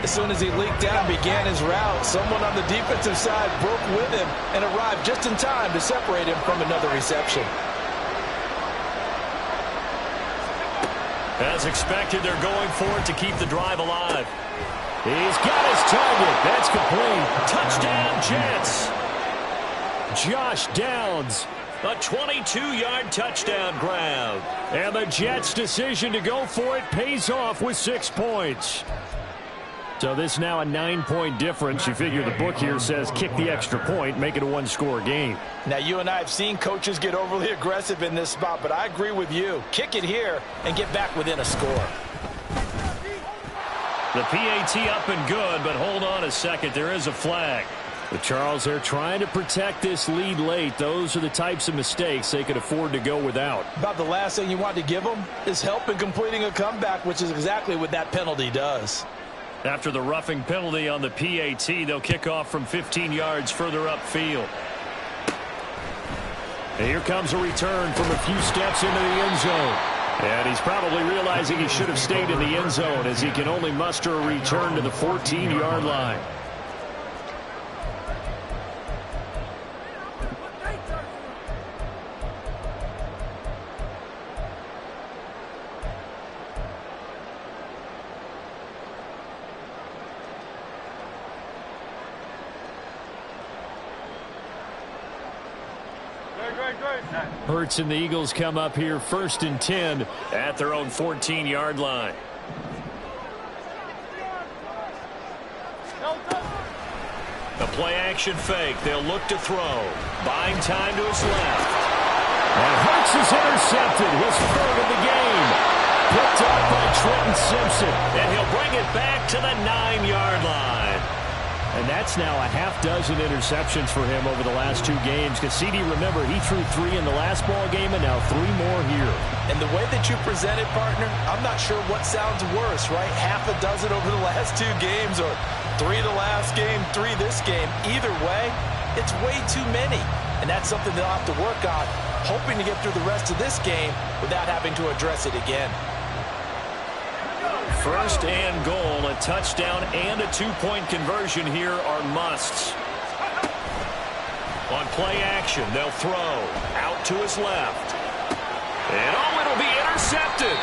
S3: As soon as he leaked out and began his route, someone on the defensive side broke with him and arrived just in time to separate him from another reception.
S1: As expected, they're going for it to keep the drive alive. He's got his target. That's complete. Touchdown, Jets. Josh Downs, a 22-yard touchdown grab. And the Jets' decision to go for it pays off with 6 points. So this now a 9-point difference. You figure the book here says kick the extra point, make it a 1-score game.
S3: Now, you and I have seen coaches get overly aggressive in this spot, but I agree with you. Kick it here and get back within a score.
S1: The PAT up and good, but hold on a second. There is a flag. The Charles, they're trying to protect this lead late. Those are the types of mistakes they could afford to go without.
S3: About the last thing you want to give them is help in completing a comeback, which is exactly what that penalty does.
S1: After the roughing penalty on the PAT, they'll kick off from 15 yards further upfield. And here comes a return from a few steps into the end zone. And he's probably realizing he should have stayed in the end zone as he can only muster a return to the 14-yard line. Hurts and the Eagles come up here 1st and 10 at their own 14-yard line. A play-action fake. They'll look to throw. Buying time to his left. And Hurts is intercepted. His 3rd of the game. Picked up by Trenton Simpson. And he'll bring it back to the 9-yard line. And that's now a half-dozen interceptions for him over the last 2 games. Because CD, remember, he threw 3 in the last ball game and now 3 more here.
S3: And the way that you present it, partner, I'm not sure what sounds worse, right? Half a dozen over the last 2 games or 3 the last game, 3 this game. Either way, it's way too many. And that's something they'll have to work on, hoping to get through the rest of this game without having to address it again.
S1: 1st and goal, a touchdown and a 2-point conversion here are musts. On play action, they'll throw out to his left. And it'll be intercepted.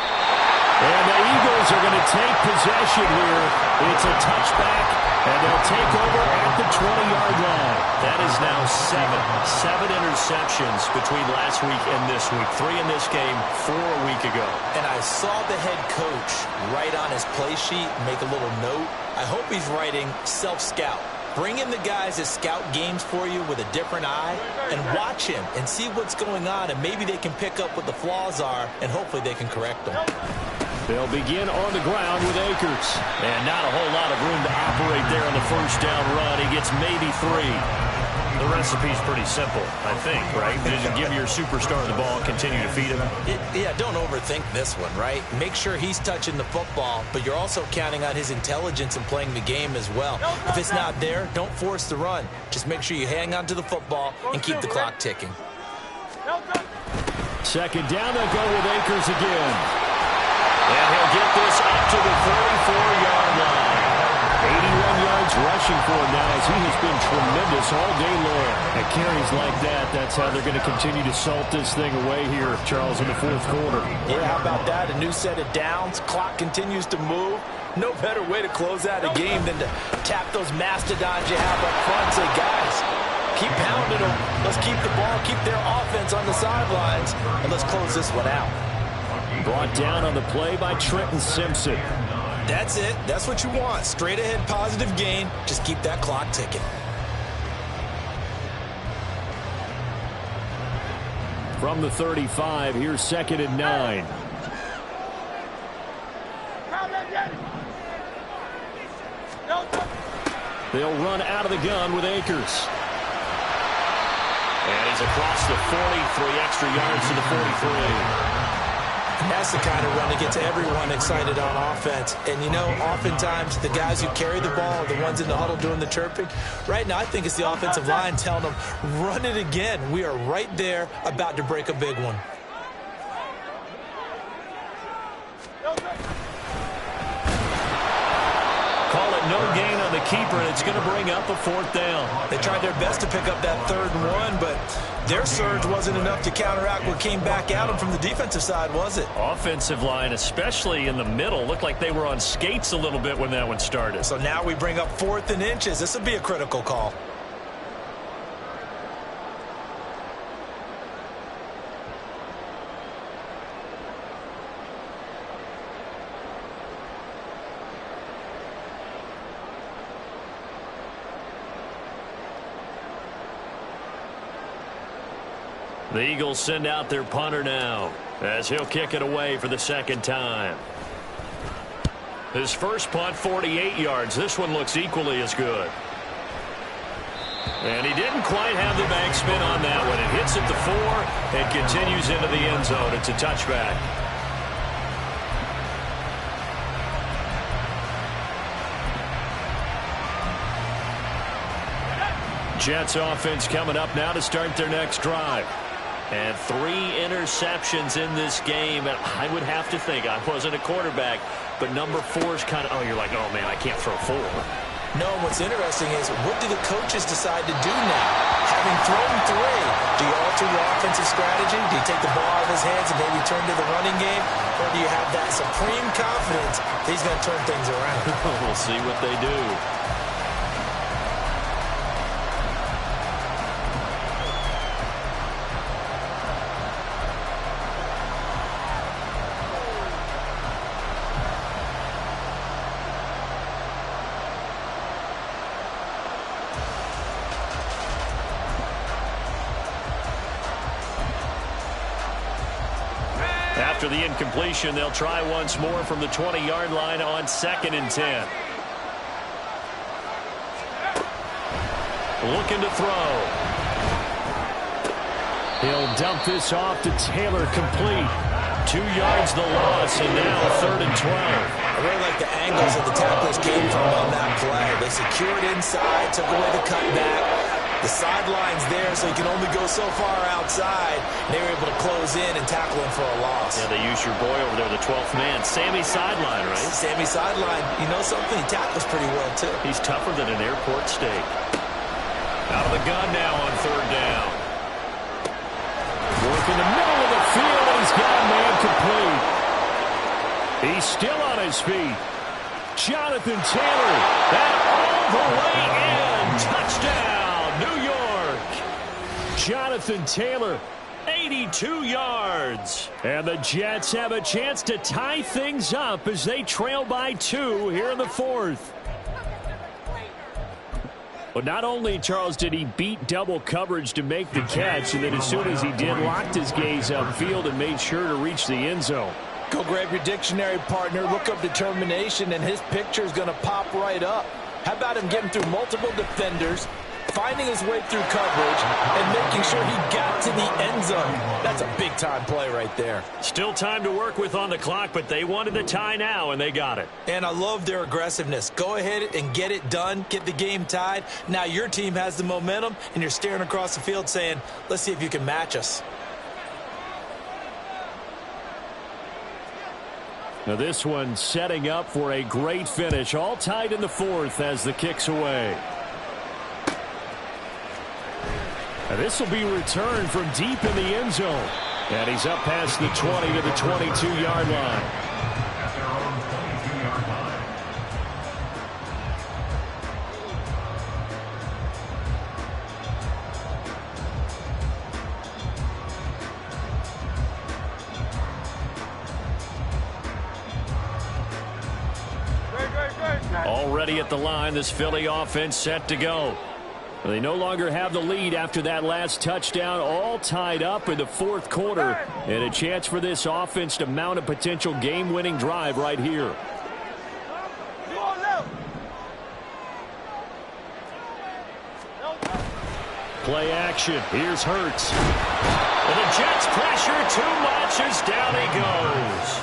S1: And the Eagles are going to take possession here. It's a touchback, and they'll take over at the 20-yard line.
S5: That is now seven interceptions between last week and this week. 3 in this game, 4 a week ago.
S2: And I saw the head coach write on his play sheet, make a little note. I hope he's writing self-scout. Bring in the guys that scout games for you with a different eye and watch him and see what's going on, and maybe they can pick up what the flaws are, and hopefully they can correct them.
S1: They'll begin on the ground with Akers.
S5: And not a whole lot of room to operate there on the first down run. He gets maybe 3. The recipe's pretty simple, I think, right? Just give your superstar the ball and continue to feed him.
S2: Yeah, don't overthink this one, right? Make sure he's touching the football, but you're also counting on his intelligence in playing the game as well. If it's not there, don't force the run. Just make sure you hang on to the football and keep the clock ticking.
S1: Second down, they'll go with Akers again.
S5: And he'll get this up to the 44-yard line.
S1: 81 yards rushing for him now, as he has been tremendous all day long. At carries like that, that's how they're going to continue to salt this thing away here, Charles, in the fourth quarter.
S3: Yeah, how about that? A new set of downs. Clock continues to move. No better way to close out a game than to tap those mastodons you have up front and say, guys, keep pounding them. Let's keep the ball, keep their offense on the sidelines, and let's close this one out.
S1: Brought down on the play by Trenton Simpson.
S2: That's it. That's what you want. Straight ahead positive gain. Just keep that clock ticking.
S1: From the 35, here's 2nd and 9. They'll run out of the gun with Akers.
S5: And he's across the 40, 3 extra yards to the 43.
S2: And that's the kind of run that gets everyone excited on offense. And, you know, oftentimes the guys who carry the ball are the ones in the huddle doing the chirping. Right now, I think it's the offensive line telling them, run it again. We are right there about to break a big one.
S5: Call it no gain on the keeper, and it's going to bring up a 4th down.
S2: They tried their best to pick up that 3rd and 1, but their surge wasn't enough to counteract what came back at them from the defensive side, was it?
S5: Offensive line, especially in the middle, looked like they were on skates a little bit when that one started.
S2: So now we bring up 4th and inches. This will be a critical call.
S5: The Eagles send out their punter now, as he'll kick it away for the 2nd time. His first punt, 48 yards. This one looks equally as good. And he didn't quite have the back spin on that one. It hits at the 4 and continues into the end zone. It's a touchback. Jets offense coming up now to start their next drive. And 3 interceptions in this game. And I would have to think, I wasn't a quarterback, but number 4 is kind of, oh, you're like, oh, man, I can't throw 4.
S2: No, what's interesting is, what do the coaches decide to do now? Having thrown 3, do you alter your offensive strategy? Do you take the ball out of his hands and maybe turn to the running game? Or do you have that supreme confidence that he's going to turn things around?
S5: We'll see what they do. After the incompletion, they'll try once more from the 20-yard line on 2nd and 10. Looking to throw.
S1: He'll dump this off to Taylor, complete.
S5: 2 yards the loss, and now 3rd and 12.
S2: I really like the angles that the tacklers came from on that play. They secured inside, took away the cutback. The sideline's there, so you can only go so far outside. They were able to close in and tackle him for a loss.
S5: Yeah, they use your boy over there, the 12th man. Sammy Sideline, right?
S2: Sammy Sideline. You know something? He tackles pretty well, too.
S5: He's tougher than an airport steak. Out of the gun now on 3rd down.
S1: Work in the middle of the field, and he's got a man complete. He's still on his feet. Jonathan Taylor, that all the way in. Touchdown, New York. Jonathan Taylor, 82 yards. And the Jets have a chance to tie things up as they trail by 2 here in the 4th. But not only, Charles, did he beat double coverage to make the catch, and then as soon as he did, locked his gaze upfield and made sure to reach the end zone.
S3: Go grab your dictionary, partner. Look up determination, and his picture is going to pop right up. How about him getting through multiple defenders, finding his way through coverage, and making sure he got to the end zone? That's a big-time play right there.
S5: Still time to work with on the clock, but they wanted the tie now, and they got it.
S2: And I love their aggressiveness. Go ahead and get it done. Get the game tied. Now your team has the momentum, and you're staring across the field saying, let's see if you can match us.
S1: Now this one setting up for a great finish. All tied in the 4th as the kick's away. And this will be returned from deep in the end zone. And he's up past the 20 to the 22-yard line.
S4: At their own 22-yard line.
S1: Already at the line, this Philly offense set to go. They no longer have the lead after that last touchdown, all tied up in the 4th quarter. And a chance for this offense to mount a potential game-winning drive right here. Play action. Here's Hurts. And the Jets pressure too much as down he goes.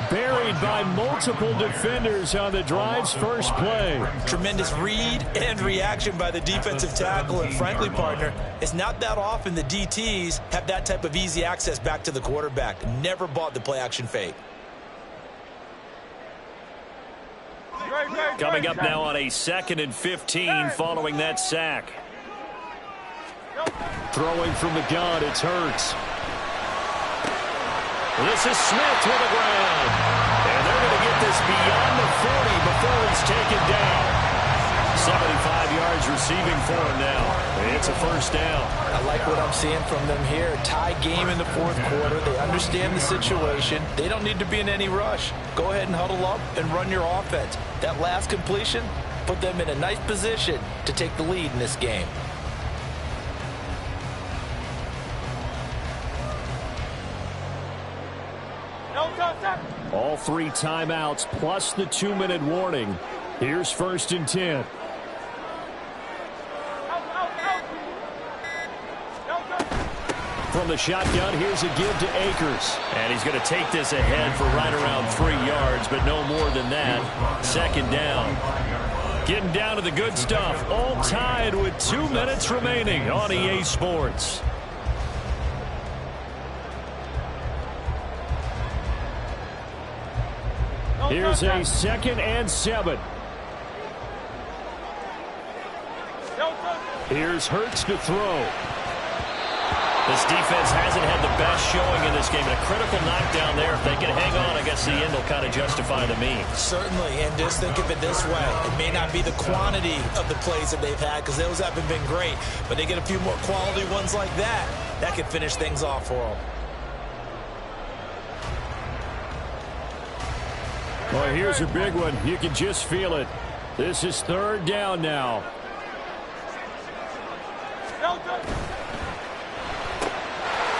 S1: Buried by multiple defenders on the drive's first play.
S2: Tremendous read and reaction by the defensive tackle. And frankly, partner, it's not that often the DTs have that type of easy access back to the quarterback. Never bought the play action fake.
S5: Coming up now on a 2nd and 15 following that sack.
S1: Throwing from the gun, it's Hurts. This is Smith with the ground. And they're going to get this beyond the 40 before he's taken down. 75 yards receiving for him now. It's a first down.
S3: I like what I'm seeing from them here. Tie game in the 4th quarter. They understand the situation. They don't need to be in any rush. Go ahead and huddle up and run your offense. That last completion put them in a nice position to take the lead in this game.
S1: All 3 timeouts plus the 2-minute warning. Here's 1st and 10. From the shotgun, here's a give to Akers.
S5: And he's going to take this ahead for right around 3 yards, but no more than that. 2nd down. Getting down to the good stuff. All tied with 2 minutes remaining on EA Sports.
S1: Here's a 2nd and 7. Here's Hurts to throw.
S5: This defense hasn't had the best showing in this game. And a critical knockdown there. If they can hang on, I guess the end will kind of justify the means.
S2: Certainly, and just think of it this way. It may not be the quantity of the plays that they've had because those haven't been great. But they get a few more quality ones like that. That could finish things off for them.
S1: Well, here's a big one. You can just feel it. This is 3rd down now.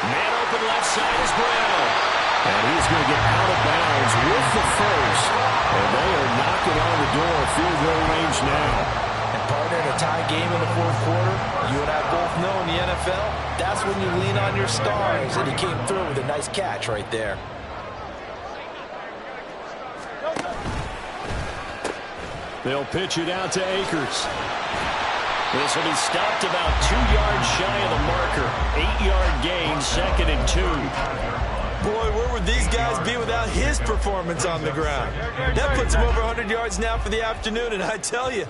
S5: Man open left side is Brown.
S1: And he's going to get out of bounds with the first. And they are knocking on the door of field goal range now.
S3: And partner, in a tie game in the 4th quarter, you and I both know in the NFL, that's when you lean on your stars. And he came through with a nice catch right there.
S1: They'll pitch it out to Akers.
S5: This will be stopped about 2 yards shy of the marker. 8-yard gain, 2nd and 2.
S2: Boy, where would these guys be without his performance on the ground? That puts him over 100 yards now for the afternoon, and I tell you,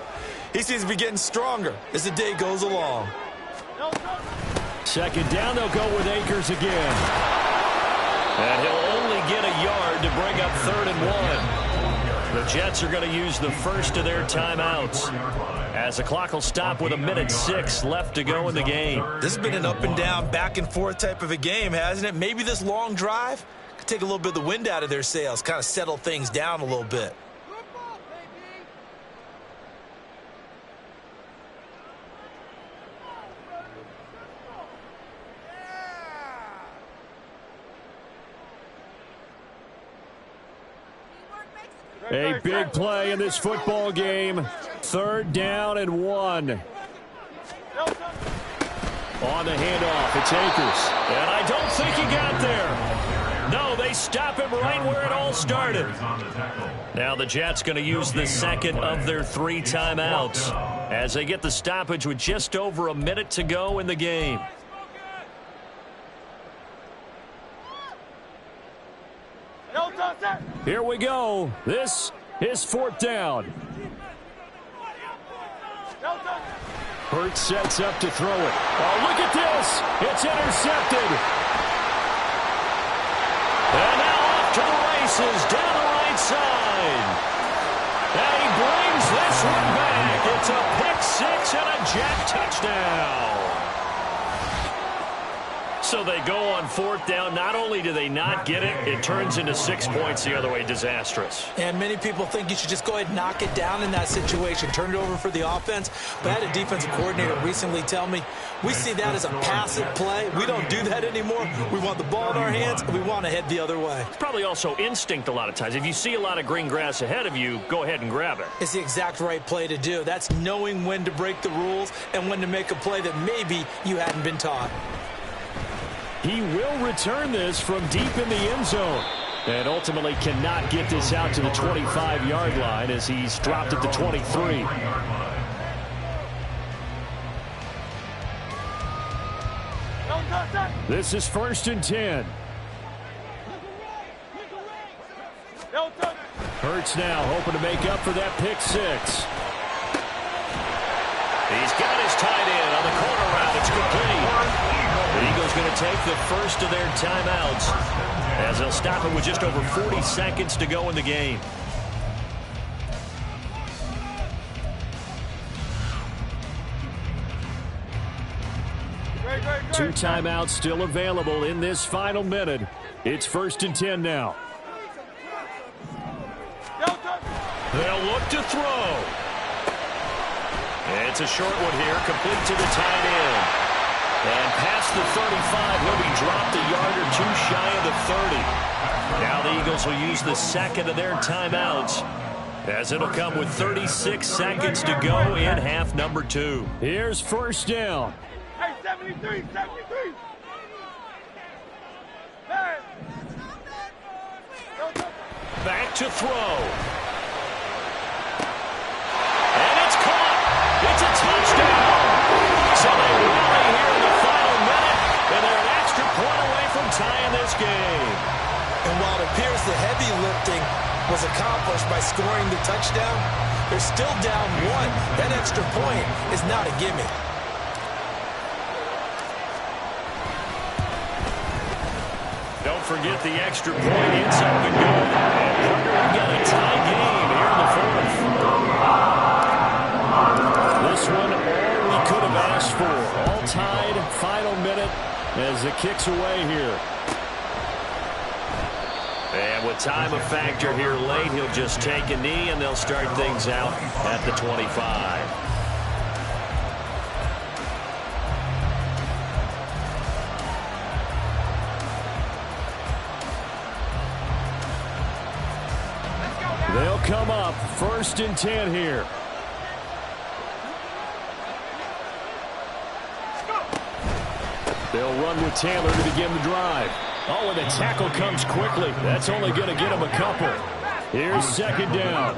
S2: he seems to be getting stronger as the day goes along.
S1: 2nd down, they'll go with Akers again.
S5: And he'll only get a yard to bring up 3rd and 1. The Jets are going to use the first of their timeouts, as the clock will stop with 1:06 left to go in the game.
S2: This has been an up and down, back and forth type of a game, hasn't it? Maybe this long drive could take a little bit of the wind out of their sails, kind of settle things down a little bit.
S1: A big play in this football game. 3rd down and 1. On the handoff, it's Akers.
S5: And I don't think he got there. No, they stop him right where it all started. Now the Jets going to use the second of their 3 timeouts as they get the stoppage with just over a minute to go in the game.
S1: Here we go. This is 4th down. Hurts sets up to throw it. Oh, look at this. It's intercepted.
S5: And now off to the races down the right side. And he brings this one back. It's a pick 6 and a Jet touchdown. So they go on 4th down. Not only do they not get it, it turns into 6 points the other way. Disastrous.
S2: And many people think you should just go ahead and knock it down in that situation. Turn it over for the offense. But I had a defensive coordinator recently tell me, we see that as a passive play. We don't do that anymore. We want the ball in our hands, and we want to head the other way.
S5: It's probably also instinct a lot of times. If you see a lot of green grass ahead of you, go ahead and grab it.
S2: It's the exact right play to do. That's knowing when to break the rules and when to make a play that maybe you hadn't been taught.
S1: He will return this from deep in the end zone. And ultimately cannot get this out to the 25-yard line as he's dropped at the 23. This is 1st and 10. Hurts now hoping to make up for that pick 6.
S5: He's got his tight end on the corner route. It's complete. The Eagles going to take the first of their timeouts as they'll stop it with just over 40 seconds to go in the game.
S1: Two timeouts still available in this final minute. It's 1st and 10 now.
S5: They'll look to throw. It's a short one here, complete to the tight end. And past the 35, he'll be dropped a yard or 2 shy of the 30. Now the Eagles will use the second of their timeouts, as it'll come with 36 seconds to go in half number 2.
S1: Here's 1st down.
S6: Hey, 73. Hey.
S5: Back to throw. And it's caught. It's a touchdown. So they rally here in the final minute, and they're an extra point away from tying this game.
S2: And while it appears the heavy lifting was accomplished by scoring the touchdown, they're still down 1. That extra point is not a gimme.
S5: Don't forget the extra point. It's up and going. And we got a tie game here in the 4th.
S1: This one all we could have asked for. All tied, final minute as it kicks away here.
S5: And with time a factor here late, he'll just take a knee and they'll start things out at the 25.
S1: They'll come up 1st and 10 here. They'll run with Taylor to begin the drive. Oh, and the tackle comes quickly. That's only going to get him a couple. Here's 2nd down.
S4: A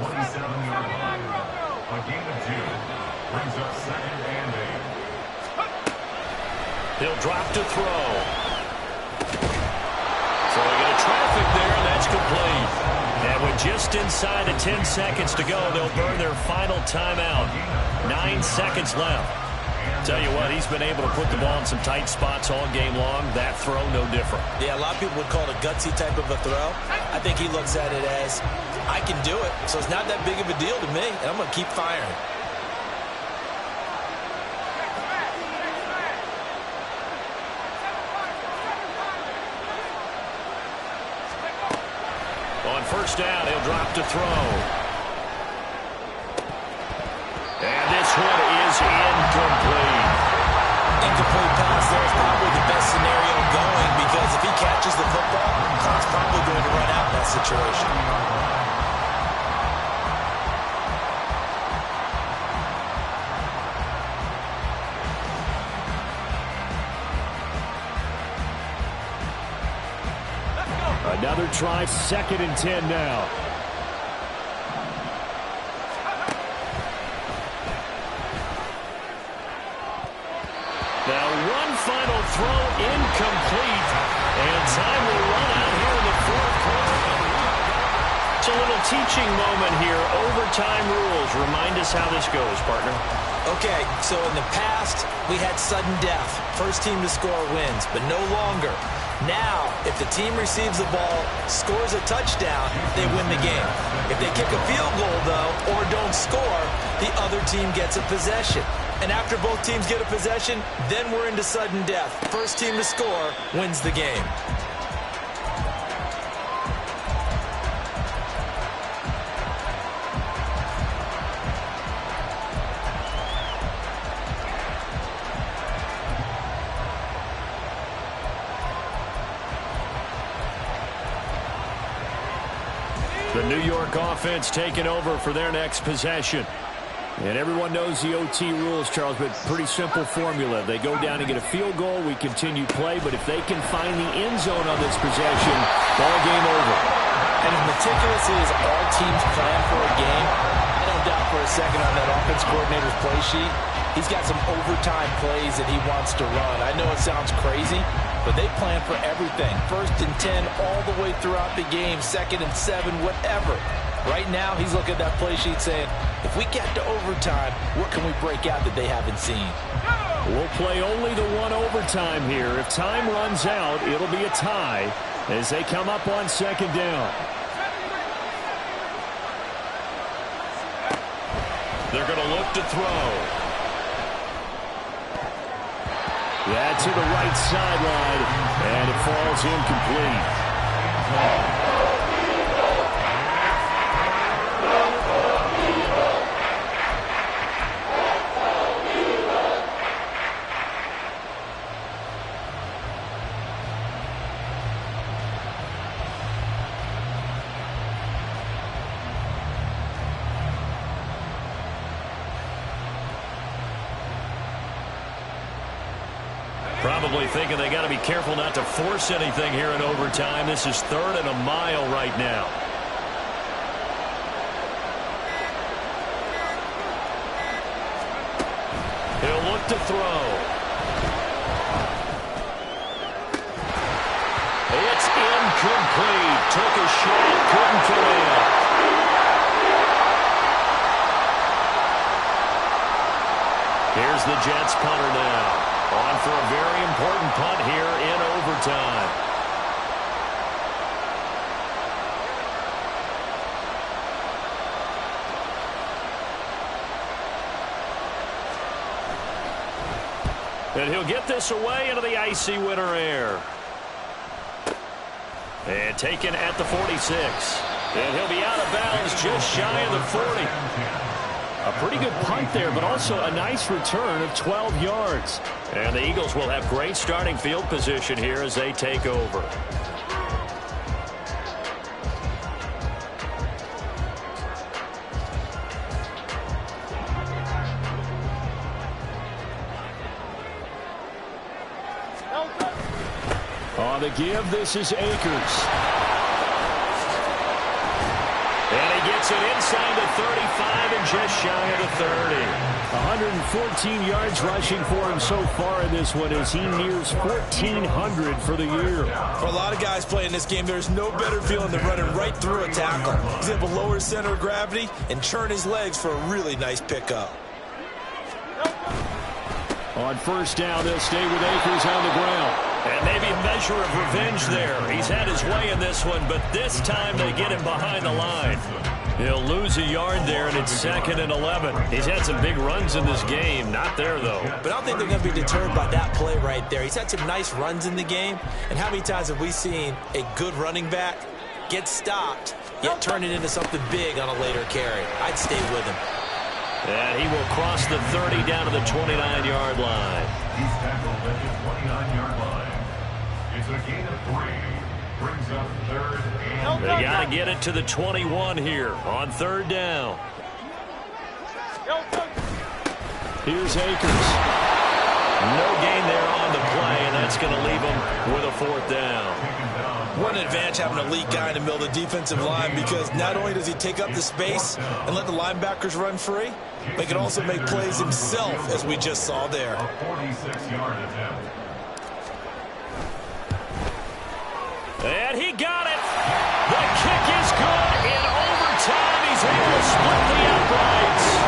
S4: gain of 2 brings up 2nd and 8.
S5: He'll drop to throw. So they get a traffic there, and that's complete. And with just inside of 10 seconds to go, they'll burn their final timeout. 9 seconds left. Tell you what, he's been able to put the ball in some tight spots all game long. That throw, no different.
S2: Yeah, a lot of people would call it a gutsy type of a throw. I think he looks at it as, I can do it, so it's not that big of a deal to me, and I'm going to keep firing.
S5: On first down, he'll drop to throw. And this one is incomplete.
S2: Incomplete pass there is probably the best scenario going because if he catches the football, clock's probably going to run out in that situation.
S1: Another try, 2nd and 10 now.
S5: Now one final throw incomplete, and time will run out here in the 4th quarter. It's a little teaching moment here. Overtime rules. Remind us how this goes, partner.
S2: Okay, so in the past, we had sudden death. First team to score wins, but no longer. Now, if the team receives the ball, scores a touchdown, they win the game. If they kick a field goal, though, or don't score, the other team gets a possession. And after both teams get a possession, then we're into sudden death. First team to score wins the game.
S1: The New York offense taking over for their next possession. And everyone knows the OT rules, Charles, but pretty simple formula. They go down and get a field goal, we continue play, but if they can find the end zone on this possession, ball game over.
S3: And as meticulous as all teams plan for a game, I don't doubt for a second on that offense coordinator's play sheet, he's got some overtime plays that he wants to run. I know it sounds crazy, but they plan for everything. 1st and 10 all the way throughout the game, 2nd and 7, whatever. Right now, he's looking at that play sheet saying, if we get to overtime, what can we break out that they haven't seen?
S1: We'll play only the one overtime here. If time runs out, it'll be a tie as they come up on 2nd down.
S5: They're going to look to throw.
S1: Yeah, to the right sideline, and it falls incomplete.
S5: Probably thinking they got to be careful not to force anything here in overtime. This is 3rd and a mile right now. He'll look to throw. It's incomplete. Took a shot, couldn't get in. Here's the Jets punter now. On for a very important punt here in overtime. And he'll get this away into the icy winter air. And taken at the 46. And he'll be out of bounds just shy of the 40. A pretty good punt there, but also a nice return of 12 yards. And the Eagles will have great starting field position here as they take over.
S1: On the give, this is Akers.
S5: And he gets it inside the 35 and just shy of the 30.
S1: 114 yards rushing for him so far in this one as he nears 1,400 for the year.
S2: For a lot of guys playing this game, there's no better feeling than running right through a tackle. He's able to lower his center of gravity and churn his legs for a really nice pickup.
S1: On first down, they'll stay with Akers on the ground.
S5: And maybe a measure of revenge there. He's had his way in this one, but this time they get him behind the line. He'll lose a yard there, and it's 2nd and 11. He's had some big runs in this game. Not there, though.
S2: But I don't think they're going to be deterred by that play right there. He's had some nice runs in the game. And how many times have we seen a good running back get stopped, yet turn it into something big on a later carry? I'd stay with him.
S5: And he will cross the 30 down to the 29-yard line.
S4: He's tackled at the 29-yard line. It's a gain of 3. Brings up 3rd and...
S5: They got to get it to the 21 here on 3rd down.
S1: Here's Akers.
S5: No gain there on the play, and that's going to leave him with a 4th down.
S2: What an advantage having an elite guy in the middle of the defensive line, because not only does he take up the space and let the linebackers run free, but he can also make plays himself, as we just saw there.
S4: A 46-yard attempt.
S5: And he got it. The kick is good. In overtime, he's able to split the uprights.